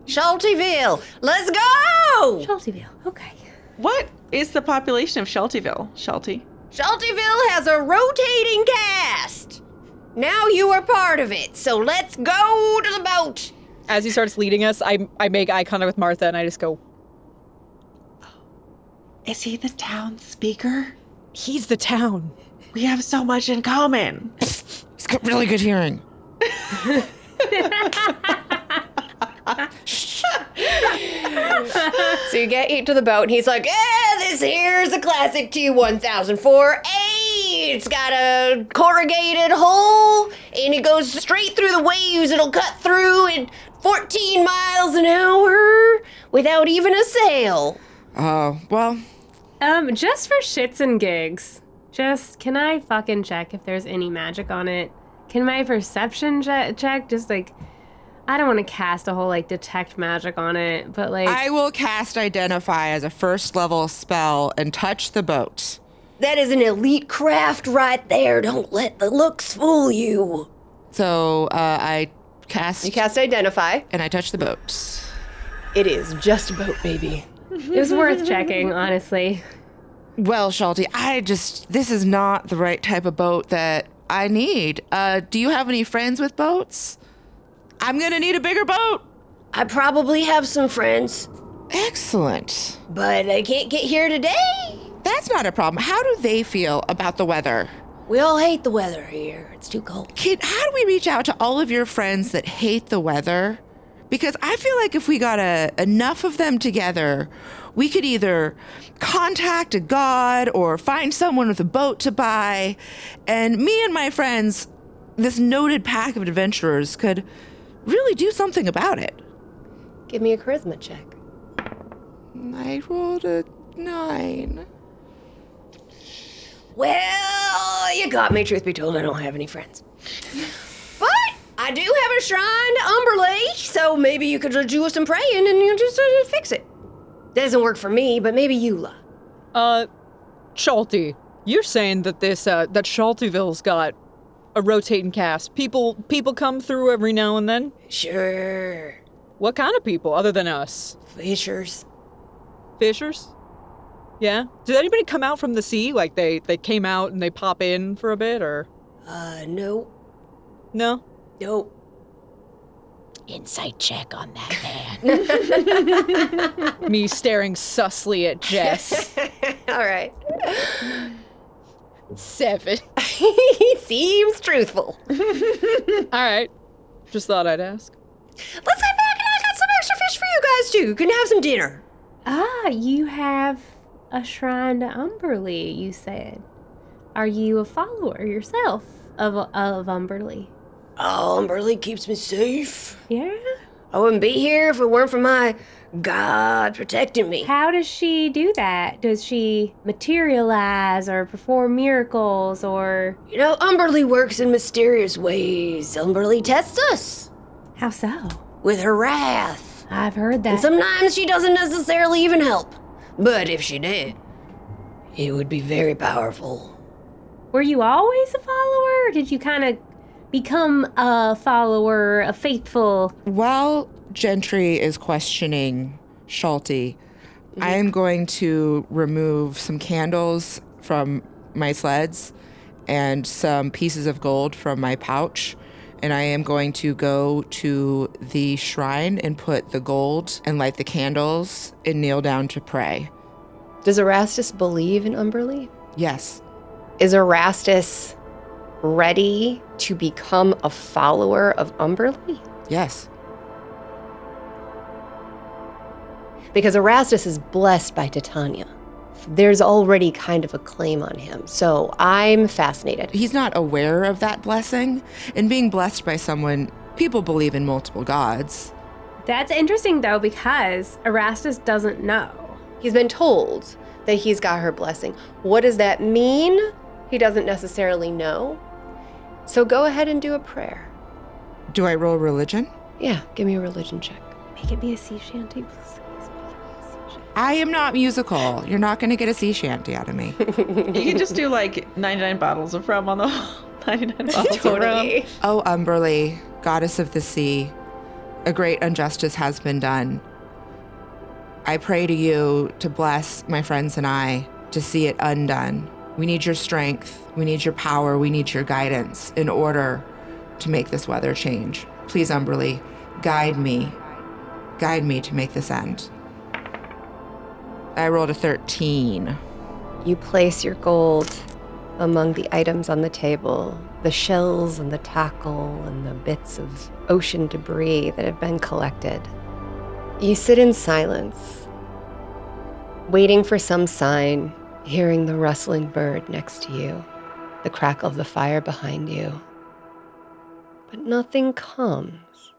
Schaltyville. Let's go!
Schaltyville. Okay.
What is the population of Schaltyville? Schalty?
Schaltyville has a rotating cast. Now you are part of it, so let's go to the boat.
As he starts leading us, I make eye contact with Martha and I just go,
Is he the town speaker?
he's the town.
We have so much in common.
He's got really good hearing.
So you get to the boat, and he's like, this here's a classic T-1004A. It's got a corrugated hull, and it goes straight through the waves. It'll cut through at 14 miles an hour without even a sail.
Oh, well,
Just for shits and gigs, can I fucking check if there's any magic on it? Can my perception check just like... I don't want to cast a whole, like, detect magic on it, but, like...
I will cast Identify as a first level spell and touch the boat.
That is an elite craft right there. Don't let the looks fool you.
So, I cast...
You cast Identify.
And I touch the boat.
It is just a boat, baby.
It was worth checking, honestly.
Well, Schalty, this is not the right type of boat that I need. Do you have any friends with boats? I'm gonna need a bigger boat.
I probably have some friends,
Excellent.
but I can't get here today.
That's not a problem. How do they feel about the weather?
We all hate the weather here. It's too cold.
Kid, how do we reach out to all of your friends that hate the weather? Because I feel like if we got enough of them together, we could either contact a god or find someone with a boat to buy. And me and my friends, this noted pack of adventurers, could really do something about it.
Give me a charisma check.
I rolled a 9.
Well, you got me. Truth be told, I don't have any friends. But I do have a shrine to Umberlee, so maybe you could do some praying and you just fix it. Doesn't work for me, but maybe you,
Schalty, you're saying that that Schaltyville's got a rotating cast. People come through every now and then?
Sure.
What kind of people, other than us?
Fishers.
Fishers? Yeah? Did anybody come out from the sea? Like, they came out and they pop in for a bit, or?
No.
No?
Nope.
Insight check on that man. Me staring sussly at Jess.
All right.
7.
He seems truthful.
All right. Just thought I'd ask.
Let's head back, and I got some extra fish for you guys too. You can have some dinner.
Ah, you have a shrine to Umberlee, you said. Are you a follower yourself of Umberlee?
Oh, Umberlee keeps me safe.
Yeah?
I wouldn't be here if it weren't for my God protecting me.
How does she do that? Does she materialize or perform miracles or...
You know, Umberlee works in mysterious ways. Umberlee tests us
How so?
with her wrath.
I've heard that.
And sometimes she doesn't necessarily even help. But if she did, it would be very powerful.
Were you always a follower? Or did you kind of become a follower, a faithful?
While Gentry is questioning Schalty, I am going to remove some candles from my sleds and some pieces of gold from my pouch. And I am going to go to the shrine and put the gold and light the candles and kneel down to pray.
Does Erastus believe in Umberlee?
Yes.
Is Erastus ready to become a follower of Umberlee?
Yes.
Because Erastus is blessed by Titania. There's already kind of a claim on him, so I'm fascinated.
He's not aware of that blessing. And being blessed by someone, people believe in multiple gods.
That's interesting, though, because Erastus doesn't know.
He's been told that he's got her blessing. What does that mean? He doesn't necessarily know. So go ahead and do a prayer.
Do I roll religion?
Yeah, give me a religion check.
Make it be a sea shanty, please.
I am not musical. You're not going to get a sea shanty out of me.
You can just do like 99 bottles of rum on the wall. 99 bottles of rum.
Totally.
Oh, Umberlee, goddess of the sea, a great injustice has been done. I pray to you to bless my friends and I to see it undone. We need your strength. We need your power. We need your guidance in order to make this weather change. Please, Umberlee, guide me. Guide me to make this end. I rolled a 13.
You place your gold among the items on the table, the shells and the tackle and the bits of ocean debris that have been collected. You sit in silence, waiting for some sign, hearing the rustling bird next to you, the crackle of the fire behind you. But nothing comes.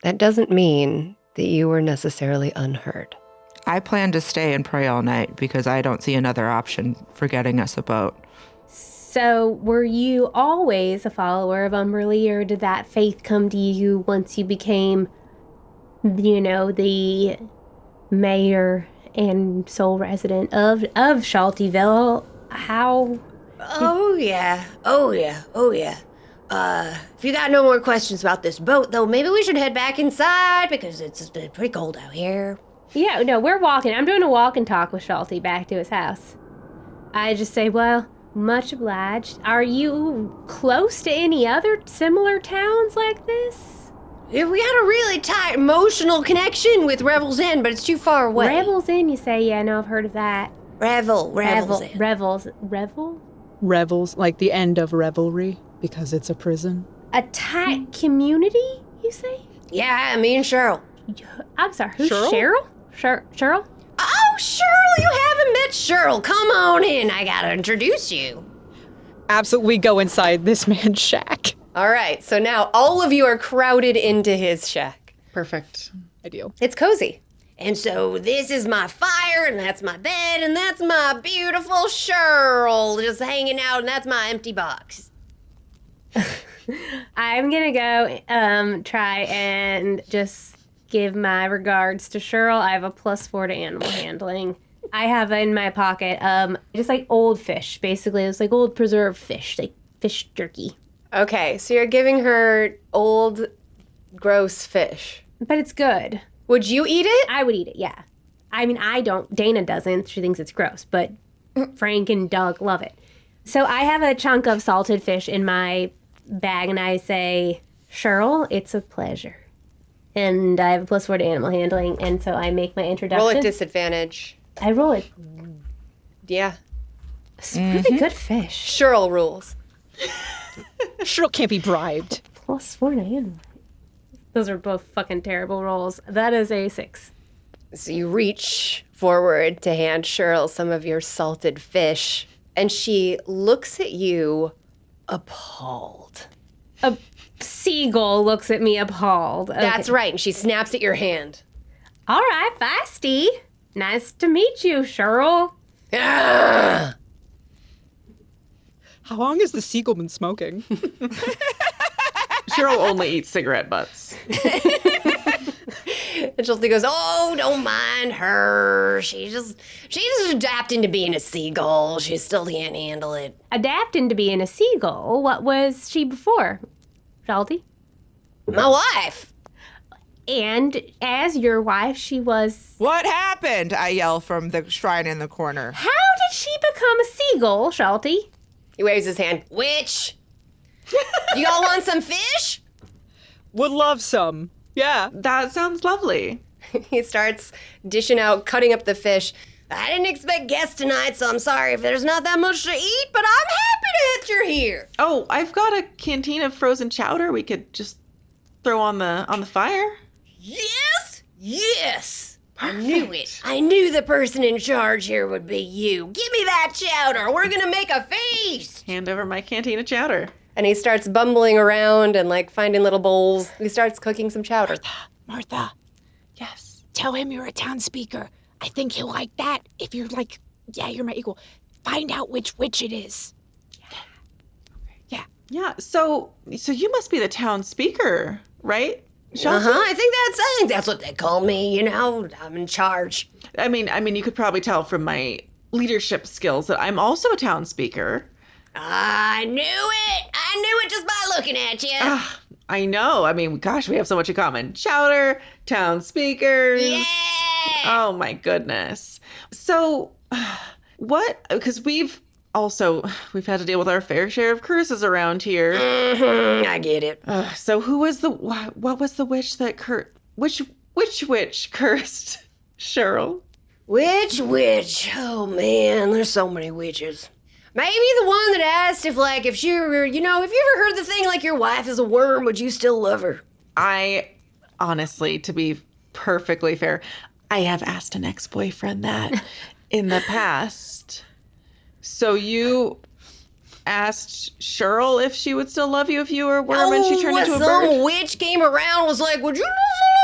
That doesn't mean that you were necessarily unheard.
I plan to stay and pray all night because I don't see another option for getting us a boat.
So, were you always a follower of Umberlee, or did that faith come to you once you became, the mayor and sole resident of Schaltyville? How?
Oh yeah. If you got no more questions about this boat, though, maybe we should head back inside because it's pretty cold out here.
Yeah, no, we're walking. I'm doing a walk and talk with Schalty back to his house. I just say, well, much obliged. Are you close to any other similar towns like this?
Yeah, we had a really tight emotional connection with Revel's Inn, but it's too far away.
Revel's Inn, you say? Yeah, I know, I've heard of that.
Revel's Inn.
Revel?
Revels, like the end of revelry, because it's a prison.
A tight community, you say?
Yeah, me and Cheryl.
I'm sorry, who's
Cheryl?
Cheryl?
Oh, Cheryl, you haven't met Cheryl. Come on in. I gotta introduce you.
Absolutely, we go inside this man's shack.
All right, so now all of you are crowded into his shack.
Perfect.
Ideal.
It's cozy. And so this is my fire, and that's my bed, and that's my beautiful Cheryl just hanging out, and that's my empty box.
I'm gonna go try and just give my regards to Cheryl. I have a +4 to animal handling. I have in my pocket just like old fish, basically. It's like old preserved fish, like fish jerky.
Okay, so you're giving her old, gross fish.
But it's good.
Would you eat it?
I would eat it, yeah. I mean, I don't. Dana doesn't. She thinks it's gross, but Frank and Doug love it. So I have a chunk of salted fish in my bag, and I say, Cheryl, it's a pleasure. And I have a +4 to animal handling, and so I make my introduction.
Roll at disadvantage.
I roll it.
Yeah.
It's really good fish.
Cheryl rules.
Cheryl can't be bribed.
+4 to animal. Those are both fucking terrible rolls. That is a 6.
So you reach forward to hand Cheryl some of your salted fish, and she looks at you appalled.
A seagull looks at me appalled. Okay.
That's right, and she snaps at your hand.
All right, Feisty. Nice to meet you, Cheryl.
Ah!
How long has the seagull been smoking?
Cheryl only eats cigarette butts.
And Schalty goes, oh, don't mind her. She's just adapting to being a seagull. She still can't handle it.
Adapting to being a seagull. What was she before, Schalty?
My wife.
And as your wife, she was...
What happened? I yell from the shrine in the corner.
How did she become a seagull, Schalty?
He waves his hand. Witch. You all want some fish?
Would love some. Yeah.
That sounds lovely.
He starts dishing out, cutting up the fish. I didn't expect guests tonight, so I'm sorry if there's not that much to eat, but I'm happy that you're here.
Oh, I've got a canteen of frozen chowder we could just throw on the fire.
Yes! Yes! I knew it. I knew the person in charge here would be you. Give me that chowder. We're gonna make a feast.
Hand over my canteen of chowder.
And he starts bumbling around and like finding little bowls. He starts cooking some chowder.
Martha,
Yes.
tell him you're a town speaker. I think he'll like that. If you're like, yeah, you're my equal. Find out which witch it is.
Yeah. So you must be the town speaker, right? Schalty?
I think that's what they call me, you know. I'm in charge.
I mean, you could probably tell from my leadership skills that I'm also a town speaker.
I knew it. I knew it just by looking at you.
I know. I mean, gosh, we have so much in common. Chowder, town speakers.
Yeah.
Oh my goodness. So what, because we've had to deal with our fair share of curses around here.
I get it.
So what was the witch that which witch cursed Cheryl?
Which witch? Oh man, there's so many witches. Maybe the one that asked if she were, if you ever heard the thing like your wife is a worm, would you still love her?
I honestly, to be perfectly fair, I have asked an ex-boyfriend that in the past. So you asked Cheryl if she would still love you if you were a worm and she turned into a bird?
Some witch came around and was like, would you love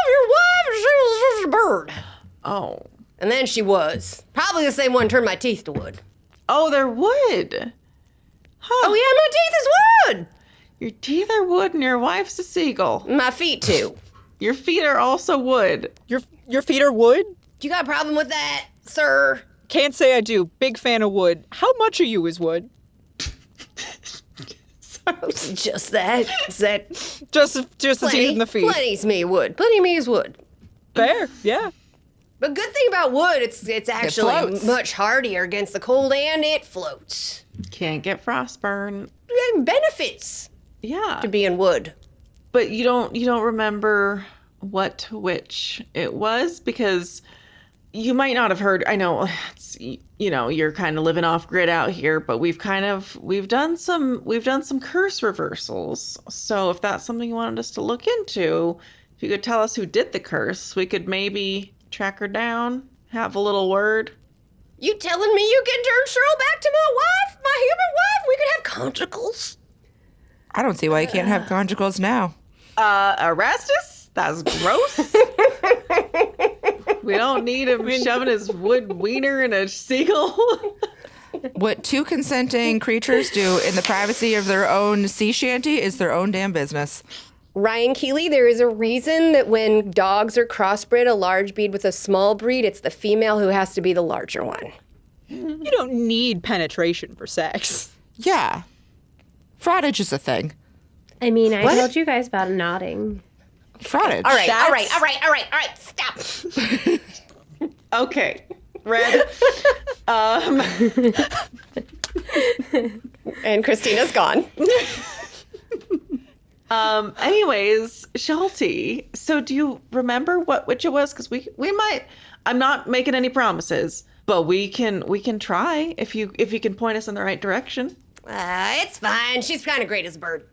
your wife if she was just a bird?
Oh.
And then she was. Probably the same one turned my teeth to wood.
Oh, they're wood. Huh.
Oh yeah, my teeth is wood.
Your teeth are wood and your wife's a seagull.
My feet too.
Your feet are also wood.
Your feet are wood?
You got a problem with that, sir?
Can't say I do. Big fan of wood. How much of you is wood?
Just that. Is that
Just the teeth and the feet.
Plenty's me wood. Plenty of me is wood.
Fair, yeah.
But good thing about wood, it's actually
floats.
much hardier against the cold and it floats.
Can't get frostburn.
Benefits
Yeah.
to being wood.
But you don't remember what witch it was, because you might not have heard. I know it's, you're kind of living off grid out here, but we've done some curse reversals. So if that's something you wanted us to look into, if you could tell us who did the curse, we could maybe track her down, have a little word.
You telling me you can turn Cheryl back to my wife, my human wife? We could have conjugals.
I don't see why you can't have conjugals now.
Erastus? That's gross. We don't need him shoving his wood wiener in a seagull.
What two consenting creatures do in the privacy of their own sea shanty is their own damn business.
Ryan Keely, there is a reason that when dogs are crossbred, a large breed with a small breed, it's the female who has to be the larger one.
You don't need penetration for sex.
Yeah. Frottage is a thing.
I mean, I told you guys about nodding.
Frottage.
All right, stop.
Okay. Red.
And Christina's gone.
Anyways, Schalty, so do you remember what witch it was? Because we might, I'm not making any promises, But we can try if you can point us in the right direction.
It's fine. She's kind of great as a bird.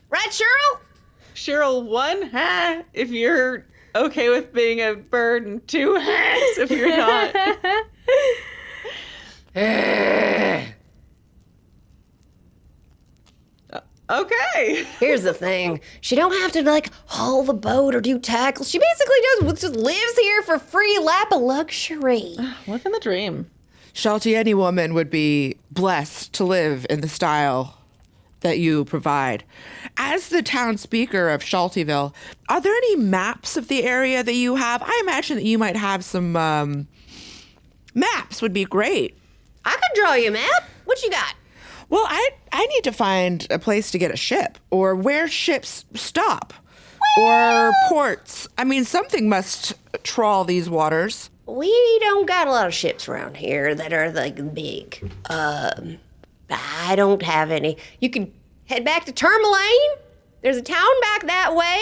Right, Cheryl?
Cheryl, 1 hat if you're okay with being a bird, and 2 hats if you're not. Okay.
Here's the thing. She don't have to, like, haul the boat or do tackles. She basically just lives here for free lap of luxury.
Living the dream.
Schalty, any woman would be blessed to live in the style that you provide. As the town speaker of Schaltyville, are there any maps of the area that you have? I imagine that you might have some maps would be great.
I could draw you a map. What you got?
Well, I need to find a place to get a ship, or where ships stop, or ports. I mean, something must trawl these waters.
We don't got a lot of ships around here that are, like, big. I don't have any. You could head back to Tourmaline. There's a town back that way.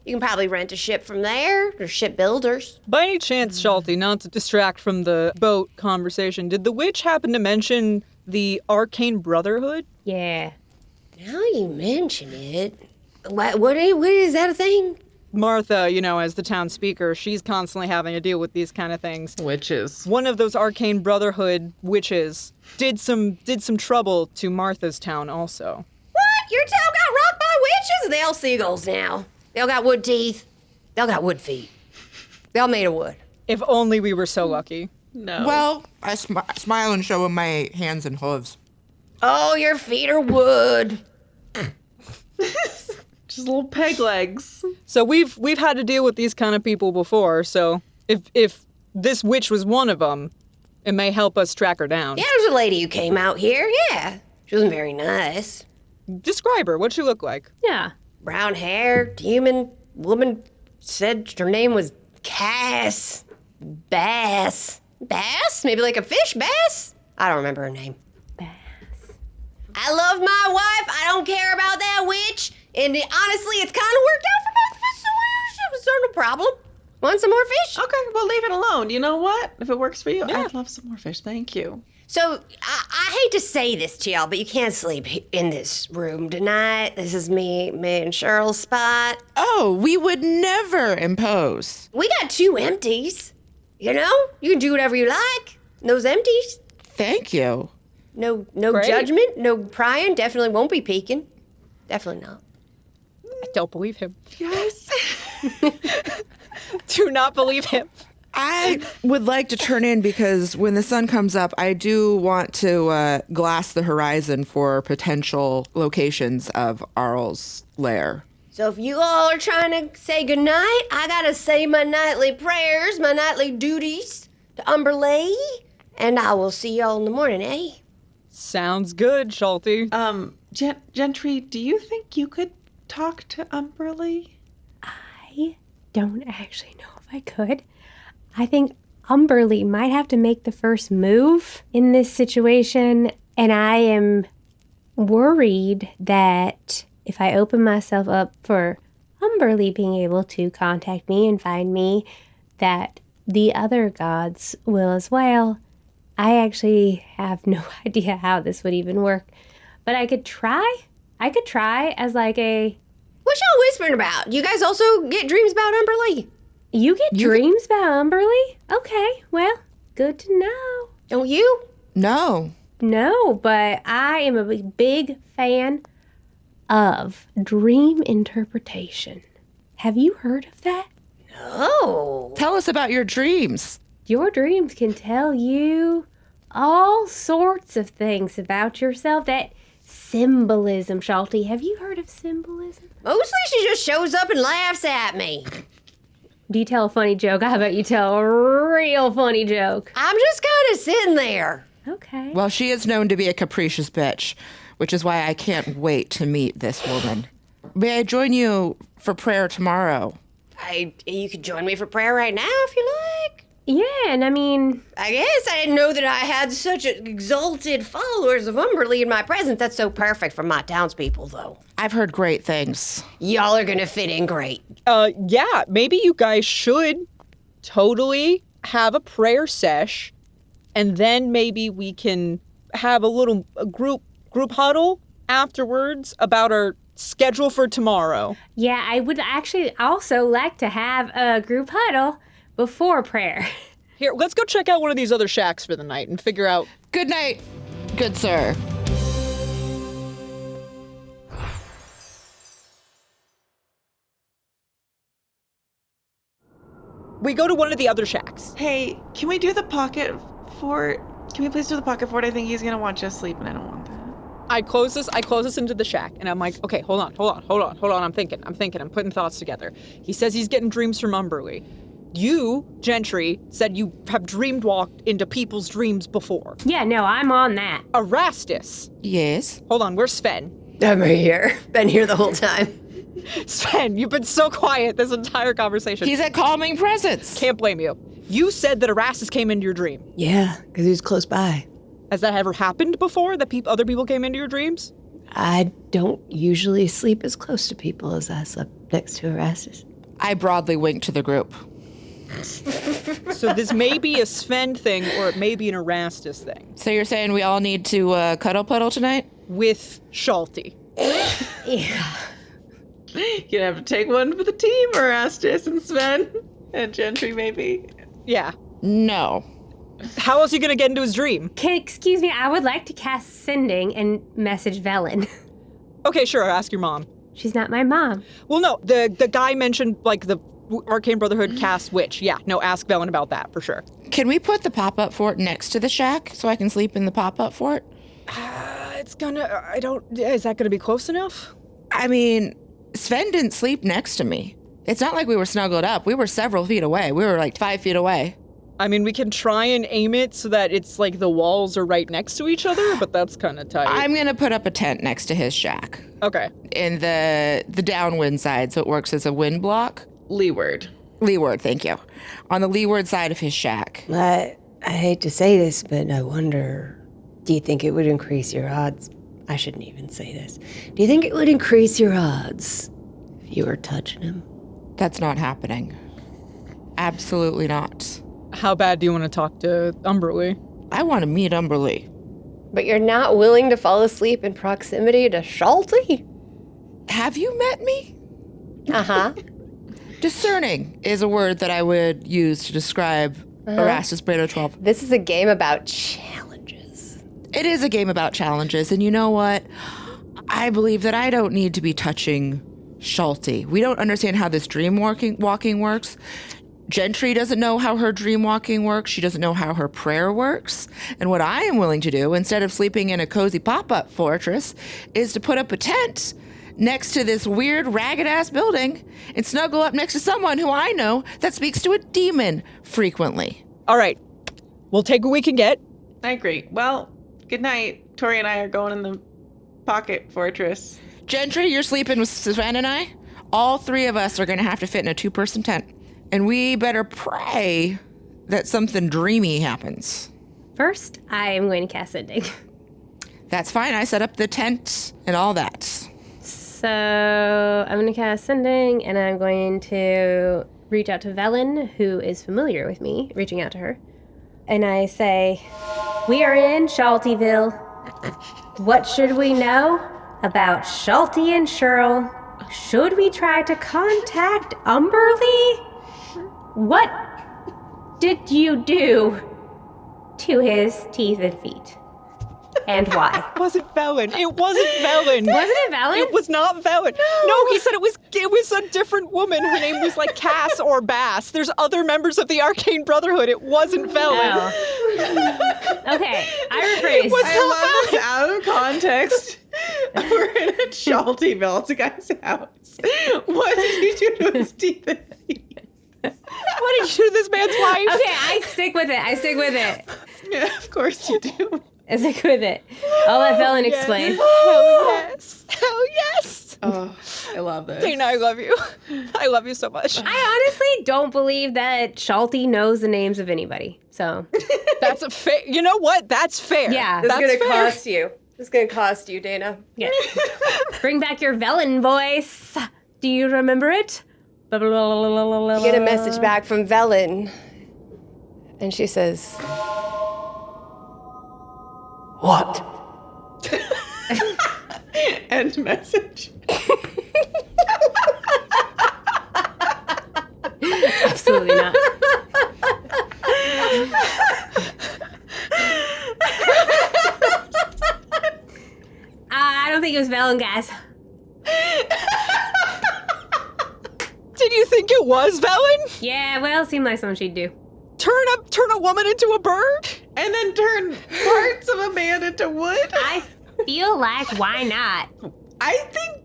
You can probably rent a ship from there. There's shipbuilders.
By any chance, Schalty, not to distract from the boat conversation, did the witch happen to mention the Arcane Brotherhood?
Yeah.
Now you mention it. What is that a thing?
Martha, you know, as the town speaker, she's constantly having to deal with these kind of things.
Witches.
One of those Arcane Brotherhood witches did some trouble to Martha's town also.
What? Your town got rocked by witches? They all seagulls now. They all got wood teeth. They all got wood feet. They all made of wood.
If only we were so lucky.
No.
Well, I smile and show him my hands and hooves.
Oh, your feet are wood.
Just little peg legs.
So we've had to deal with these kind of people before, so if this witch was one of them, it may help us track her down.
Yeah, there's a lady who came out here. Yeah. She wasn't very nice.
Describe her. What'd she look like?
Yeah.
Brown hair, human woman, said her name was Cass. Bass. Bass? Maybe like a fish bass? I don't remember her name.
Bass.
I love my wife. I don't care about that witch. And honestly, it's kind of worked out for both of us, so no problem. Want some more fish?
Okay, well, leave it alone. You know what? If it works for you, I'd love some more fish. Thank you.
So, I hate to say this to y'all, but you can't sleep in this room tonight. This is me and Cheryl's spot.
Oh, we would never impose.
We got 2 empties. You know? You can do whatever you like. Those empties.
Thank you.
No
Great.
judgment, no prying. Definitely won't be peeking. Definitely not.
I don't believe him.
Yes.
Do not believe him.
I would like to turn in because when the sun comes up, I do want to glass the horizon for potential locations of Auril's lair.
So if you all are trying to say goodnight, I gotta say my nightly prayers, my nightly duties to Umberlee, and I will see y'all in the morning, eh?
Sounds good, Schalty.
Gentry, do you think you could talk to Umberlee?
I don't actually know if I could. I think Umberlee might have to make the first move in this situation, and I am worried that if I open myself up for Umberlee being able to contact me and find me, that the other gods will as well. I actually have no idea how this would even work, but I could try. I could try as like a...
What y'all whispering about? You guys also get dreams about Umberlee?
You get dreams about Umberlee? Okay, well, good to know.
Don't you?
No.
No, but I am a big fan of dream interpretation. Have you heard of that?
Oh.
Tell us about your dreams.
Your dreams can tell you all sorts of things about yourself. That symbolism, Schalty. Have you heard of symbolism?
Mostly she just shows up and laughs at me.
Do you tell a funny joke? How about you tell a real funny joke?
I'm just kind of sitting there.
Okay.
Well, she is known to be a capricious bitch, which is why I can't wait to meet this woman. May I join you for prayer tomorrow?
You could join me for prayer right now if you like.
Yeah, and I mean...
I guess I didn't know that I had such exalted followers of Umberlee in my presence. That's so perfect for my townspeople, though.
I've heard great things.
Y'all are gonna fit in great.
Yeah, maybe you guys should totally have a prayer sesh and then maybe we can have a group huddle afterwards about our schedule for tomorrow.
Yeah, I would actually also like to have a group huddle before prayer.
Here, let's go check out one of these other shacks for the night and figure out.
Good night, good sir.
We go to one of the other shacks.
Hey, can we do the pocket fort? Can we please do the pocket fort? I think he's gonna want Jess sleep, and I don't want that.
I close this into the shack, and I'm like, okay, hold on. I'm thinking, I'm putting thoughts together. He says he's getting dreams from Umberlee. You, Gentry, said you have dreamed walked into people's dreams before.
Yeah, no, I'm on that.
Erastus.
Yes?
Hold on, where's Sven?
I'm right here. Been here the whole time.
Sven, you've been so quiet this entire conversation.
He's a calming presence.
Can't blame you. You said that Erastus came into your dream.
Yeah, because he was close by.
Has that ever happened before, that other people came into your dreams?
I don't usually sleep as close to people as I slept next to Erastus.
I broadly wink to the group.
So this may be a Sven thing, or it may be an Erastus thing.
So you're saying we all need to cuddle puddle tonight?
With Schalty.
Yeah.
You're gonna have to take one for the team, Erastus and Sven. And Gentry, maybe.
Yeah.
No.
How else are you going to get into his dream?
Excuse me, I would like to cast Sending and message Velen.
Okay, sure, ask your mom.
She's not my mom.
Well, no, the guy mentioned, like, the Arcane Brotherhood cast witch. Yeah, no, ask Velen about that, for sure.
Can we put the pop-up fort next to the shack so I can sleep in the pop-up fort?
Is that going to be close enough?
I mean, Sven didn't sleep next to me. It's not like we were snuggled up. We were several feet away. We were like 5 feet away.
I mean, we can try and aim it so that it's like the walls are right next to each other, but that's kind of tight.
I'm going to put up a tent next to his shack.
Okay.
In the downwind side, so it works as a wind block.
Leeward.
Leeward, thank you. On the leeward side of his shack.
I hate to say this, but I wonder, do you think it would increase your odds? I shouldn't even say this. Do you think it would increase your odds if you were touching him?
That's not happening. Absolutely not.
How bad do you want to talk to Umberlee?
I want to meet Umberlee.
But you're not willing to fall asleep in proximity to Schalty?
Have you met me?
Uh-huh.
Discerning is a word that I would use to describe Erastus Brado 12.
This is a game about challenges.
It is a game about challenges, and you know what? I believe that I don't need to be touching Schalty. We don't understand how this dream walking works. Gentry doesn't know how her dream walking works. She doesn't know how her prayer works. And what I am willing to do, instead of sleeping in a cozy pop-up fortress, is to put up a tent next to this weird, ragged-ass building and snuggle up next to someone who I know that speaks to a demon frequently.
All right. We'll take what we can get.
I agree. Well, good night. Tohri and I are going in the pocket fortress.
Gentry, you're sleeping with Sven and I. All three of us are going to have to fit in a 2-person tent. And we better pray that something dreamy happens.
First, I am going to cast Sending.
That's fine. I set up the tent and all that.
So I'm going to cast Sending, and I'm going to reach out to Velen, who is familiar with me, reaching out to her. And I say, we are in Schaltyville. What should we know about Schalty and Shirl? Should we try to contact Umberlee? What did you do to his teeth and feet? And why?
It wasn't Velen. It wasn't Velen.
Wasn't it Velen?
It was not Velen. No, he said it was a different woman. Her name was like Cass or Bass. There's other members of the Arcane Brotherhood. It wasn't Velen.
Oh. Okay, I rephrase.
I love this out of context. We're in a Schaltyville. It's a guy's house. What did you do to his teeth and feet?
What did you do to this man's wife?
Okay, I stick with it.
Yeah, of course you do.
I stick with it. I'll let Velen explain.
Hell yes. Hell yes.
Oh, I love this.
Dana, I love you. I love you so much.
I honestly don't believe that Schalty knows the names of anybody. So
That's a fair. You know what? That's fair.
yeah,
This is
That's
going to
fair.
cost you. This is going to cost you, Dana.
yeah. Bring back your Velen voice. Do you remember it?
You get a message back from Velen. And she says, What?
End message.
Absolutely not. I don't think it was Velen, guys.
Did you think it was Velen?
Yeah, well, it seemed like something she'd do.
Turn a woman into a bird?
And then turn parts of a man into wood?
I feel like, why not?
I think,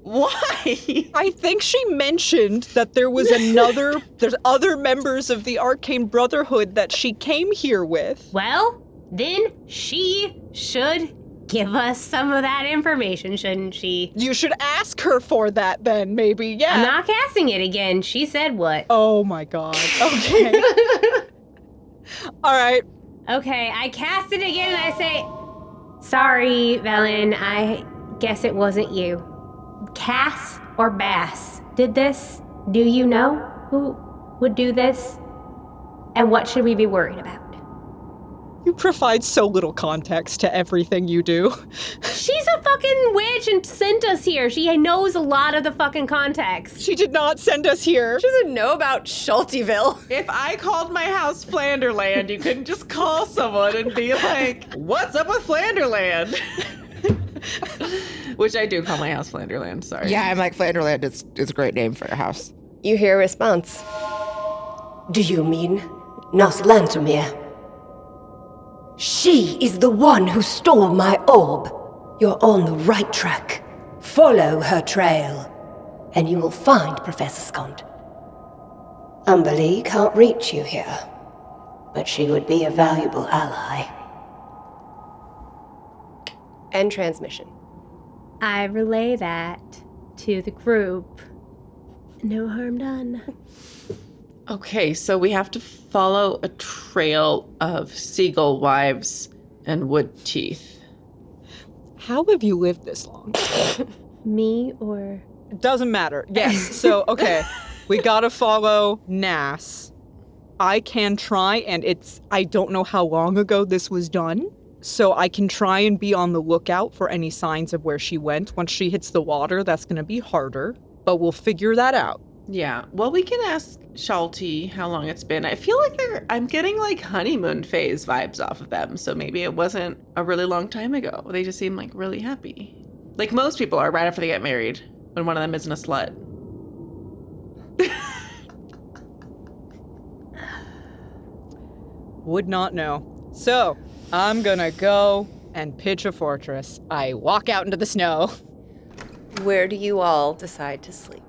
why?
I think she mentioned that there's other members of the Arcane Brotherhood that she came here with.
Well, then she should give us some of that information, shouldn't she?
You should ask her for that then, maybe, yeah.
I'm not casting it again. She said what?
Oh my god. Okay. All right.
Okay, I cast it again and I say, sorry, Velen, I guess it wasn't you. Cass or Bass did this? Do you know who would do this? And what should we be worried about?
You provide so little context to everything you do.
She's a fucking witch and sent us here. She knows a lot of the fucking context.
She did not send us here.
She doesn't know about Schaltyville.
If I called my house Flanderland, you couldn't just call someone and be like, what's up with Flanderland? Which I do call my house Flanderland, sorry.
Yeah, I'm like, Flanderland is a great name for a house.
You hear a response. Do you mean Noslantomir? She is the one who stole my orb. You're on the right track. Follow her trail, and you will find Professor Scont. Umberlee can't reach you here, but she would be a valuable ally. End transmission.
I relay that to the group. No harm done.
Okay, so we have to follow a trail of seagull wives and wood teeth.
How have you lived this long?
Me or...
It doesn't matter. Yes, so, okay. We gotta follow Nass. I can try, and I don't know how long ago this was done, so I can try and be on the lookout for any signs of where she went. Once she hits the water, that's gonna be harder, but we'll figure that out.
Yeah, well, we can ask Schalty how long it's been. I feel like I'm getting like honeymoon phase vibes off of them, so maybe it wasn't a really long time ago. They just seem like really happy. Like most people are right after they get married, when one of them isn't a slut.
Would not know. So, I'm gonna go and pitch a fortress. I walk out into the snow.
Where do you all decide to sleep?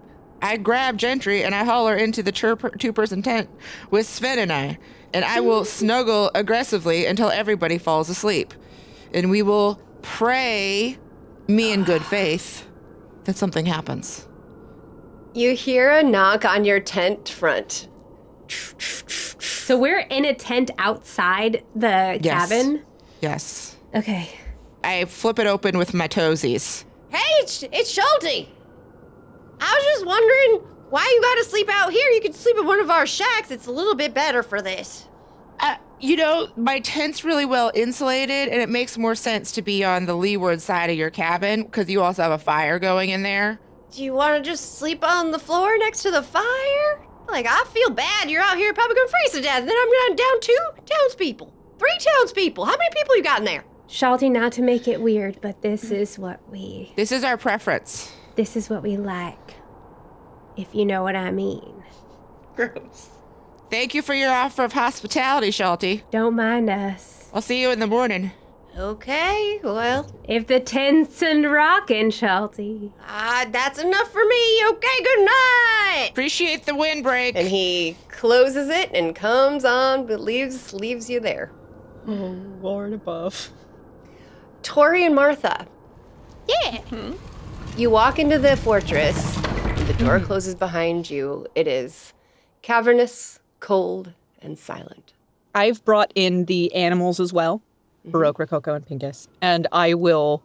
I grab Gentry and I haul her into the two-person tent with Sven and I will snuggle aggressively until everybody falls asleep. And we will pray, me in good faith, that something happens.
You hear a knock on your tent front.
So we're in a tent outside the cabin?
Yes.
Okay.
I flip it open with my toesies.
Hey, it's Schalty. I was just wondering why you gotta sleep out here. You could sleep in one of our shacks. It's a little bit better for this.
My tent's really well insulated, and it makes more sense to be on the leeward side of your cabin because you also have a fire going in there.
Do you want to just sleep on the floor next to the fire? Like, I feel bad. You're out here probably gonna freeze to death. Then I'm gonna down 2 townspeople. 3 townspeople. How many people you got in there?
Schalty, not to make it weird, but this is
our preference.
This is what we like, if you know what I mean.
Gross.
Thank you for your offer of hospitality, Schalty.
Don't mind us.
I'll see you in the morning.
Okay, well,
If the tent's and rockin', Schalty.
that's enough for me. Okay, good night.
Appreciate the windbreak.
And he closes it and comes on, but leaves you there.
Oh, Lord above.
Tohri and Martha,
Yeah.
you walk into the fortress. The door closes behind you. It is cavernous, cold, and silent.
I've brought in the animals as well. Baroque, Rococo, and Pinkus. And I don't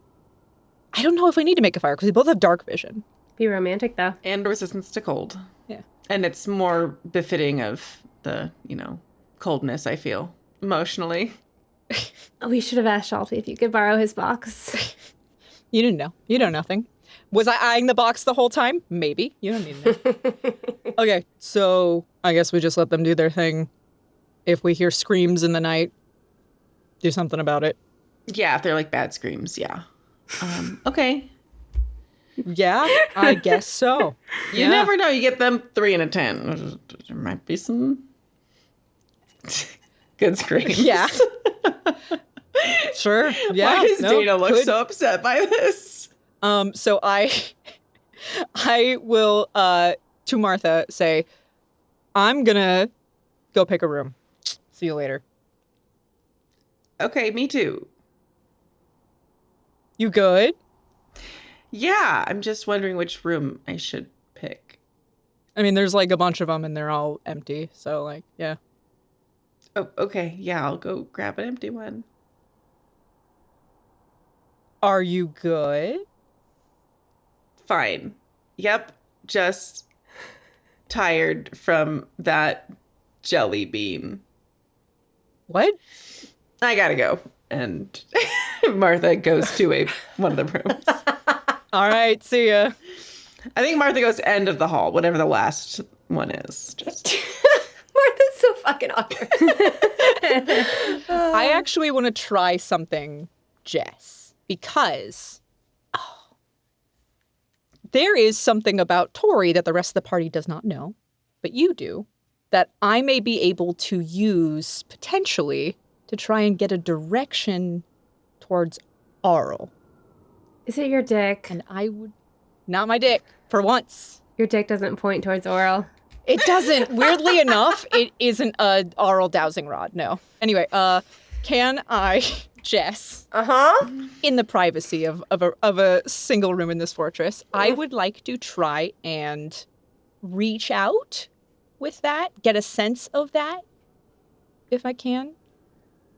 know if we need to make a fire because we both have dark vision.
Be romantic, though.
And resistance to cold.
Yeah.
And it's more befitting of the, coldness, I feel, emotionally.
We should have asked Schalty if you could borrow his box.
You didn't know. You know nothing. Was I eyeing the box the whole time? Maybe. You don't need to know. Okay, so I guess we just let them do their thing. If we hear screams in the night, do something about it.
Yeah, if they're like bad screams, yeah. Okay.
Yeah, I guess so.
You never know. You get them 3 and a 10. There might be some good screams.
Yeah. Sure. Yeah.
Why does Dana look so upset by this?
So I will to Martha say, I'm gonna go pick a room. See you later.
Okay, me too.
You good?
Yeah, I'm just wondering which room I should pick.
I mean, there's like a bunch of them and they're all empty. So like, yeah.
Oh, okay. Yeah, I'll go grab an empty one.
Are you good?
Fine. Yep, just tired from that Jellybean.
What?
I gotta go. And Martha goes to one of the rooms.
All right, see ya.
I think Martha goes end of the hall, whatever the last one is. Just...
Martha's so fucking awkward.
I actually want to try something, Jess, because there is something about Tohri that the rest of the party does not know, but you do, that I may be able to use potentially to try and get a direction towards Auril.
Is it your dick?
And I would... Not my dick, for once.
Your dick doesn't point towards Auril.
It doesn't. Weirdly enough, it isn't a Auril dowsing rod, no. Anyway, can I, Jess, in the privacy of a single room in this fortress, I would like to try and reach out with that, get a sense of that, if I can.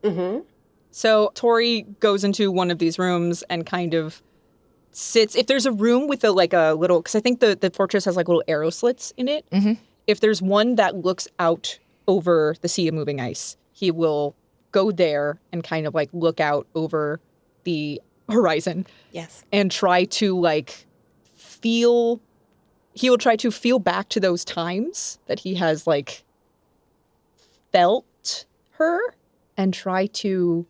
Mm-hmm.
So Tohri goes into one of these rooms and kind of sits. If there's a room with a little, because I think the fortress has like little arrow slits in it.
Mm-hmm.
If there's one that looks out over the sea of moving ice, he will go there and kind of like look out over the horizon.
Yes.
And try to like feel. He will try to feel back to those times that he has like felt her and try to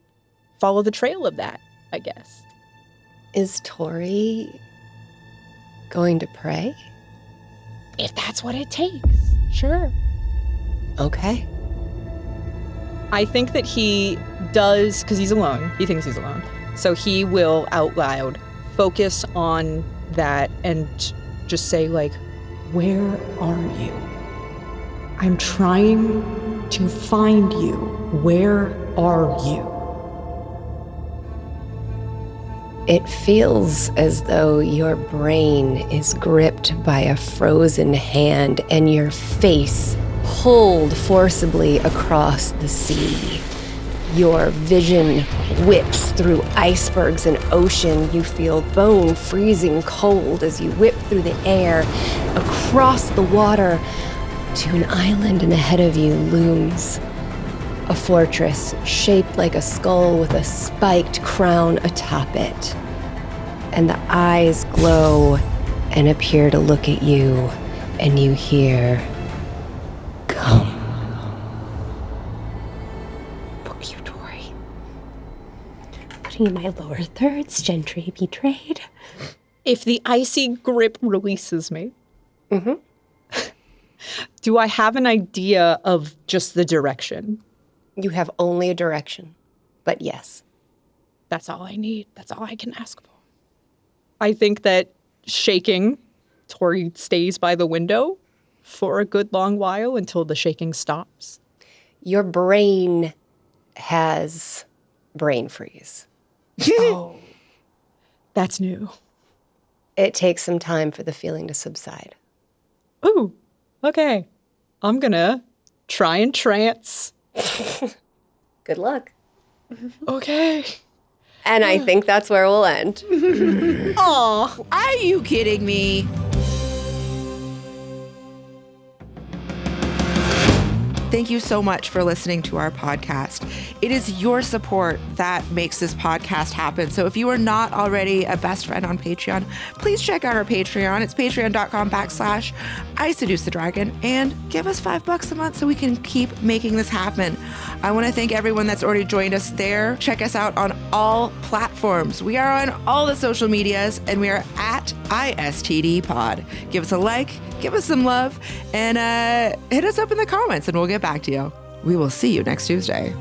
follow the trail of that, I guess.
Is Tohri going to pray?
If that's what it takes, sure.
Okay.
I think that he does, because he's alone. He thinks he's alone. So he will out loud focus on that and just say, like, where are you? I'm trying to find you. Where are you?
It feels as though your brain is gripped by a frozen hand and your face pulled forcibly across the sea. Your vision whips through icebergs and ocean. You feel bone freezing cold as you whip through the air across the water to an island, and ahead of you looms a fortress shaped like a skull with a spiked crown atop it. And the eyes glow and appear to look at you, and you hear, "Come."
Fuck you, Tohri. Putting in my lower thirds, Gentry betrayed.
If the icy grip releases me, do I have an idea of just the direction?
You have only a direction, but yes.
That's all I need. That's all I can ask for. I think that shaking, Tohri stays by the window for a good long while until the shaking stops.
Your brain has brain freeze.
Oh, that's new.
It takes some time for the feeling to subside.
Ooh, okay. I'm gonna try and trance.
Good luck.
Okay.
And I think that's where we'll end.
Aw.
Are you kidding me? Thank you so much for listening to our podcast. It is your support that makes this podcast happen. So if you are not already a best friend on Patreon, please check out our Patreon. It's patreon.com/I Seduce the Dragon and give us $5 a month so we can keep making this happen. I want to thank everyone that's already joined us there. Check us out on all platforms. We are on all the social medias and we are at ISTD Pod. Give us a like, give us some love, and hit us up in the comments and we'll get back to you. We will see you next Tuesday.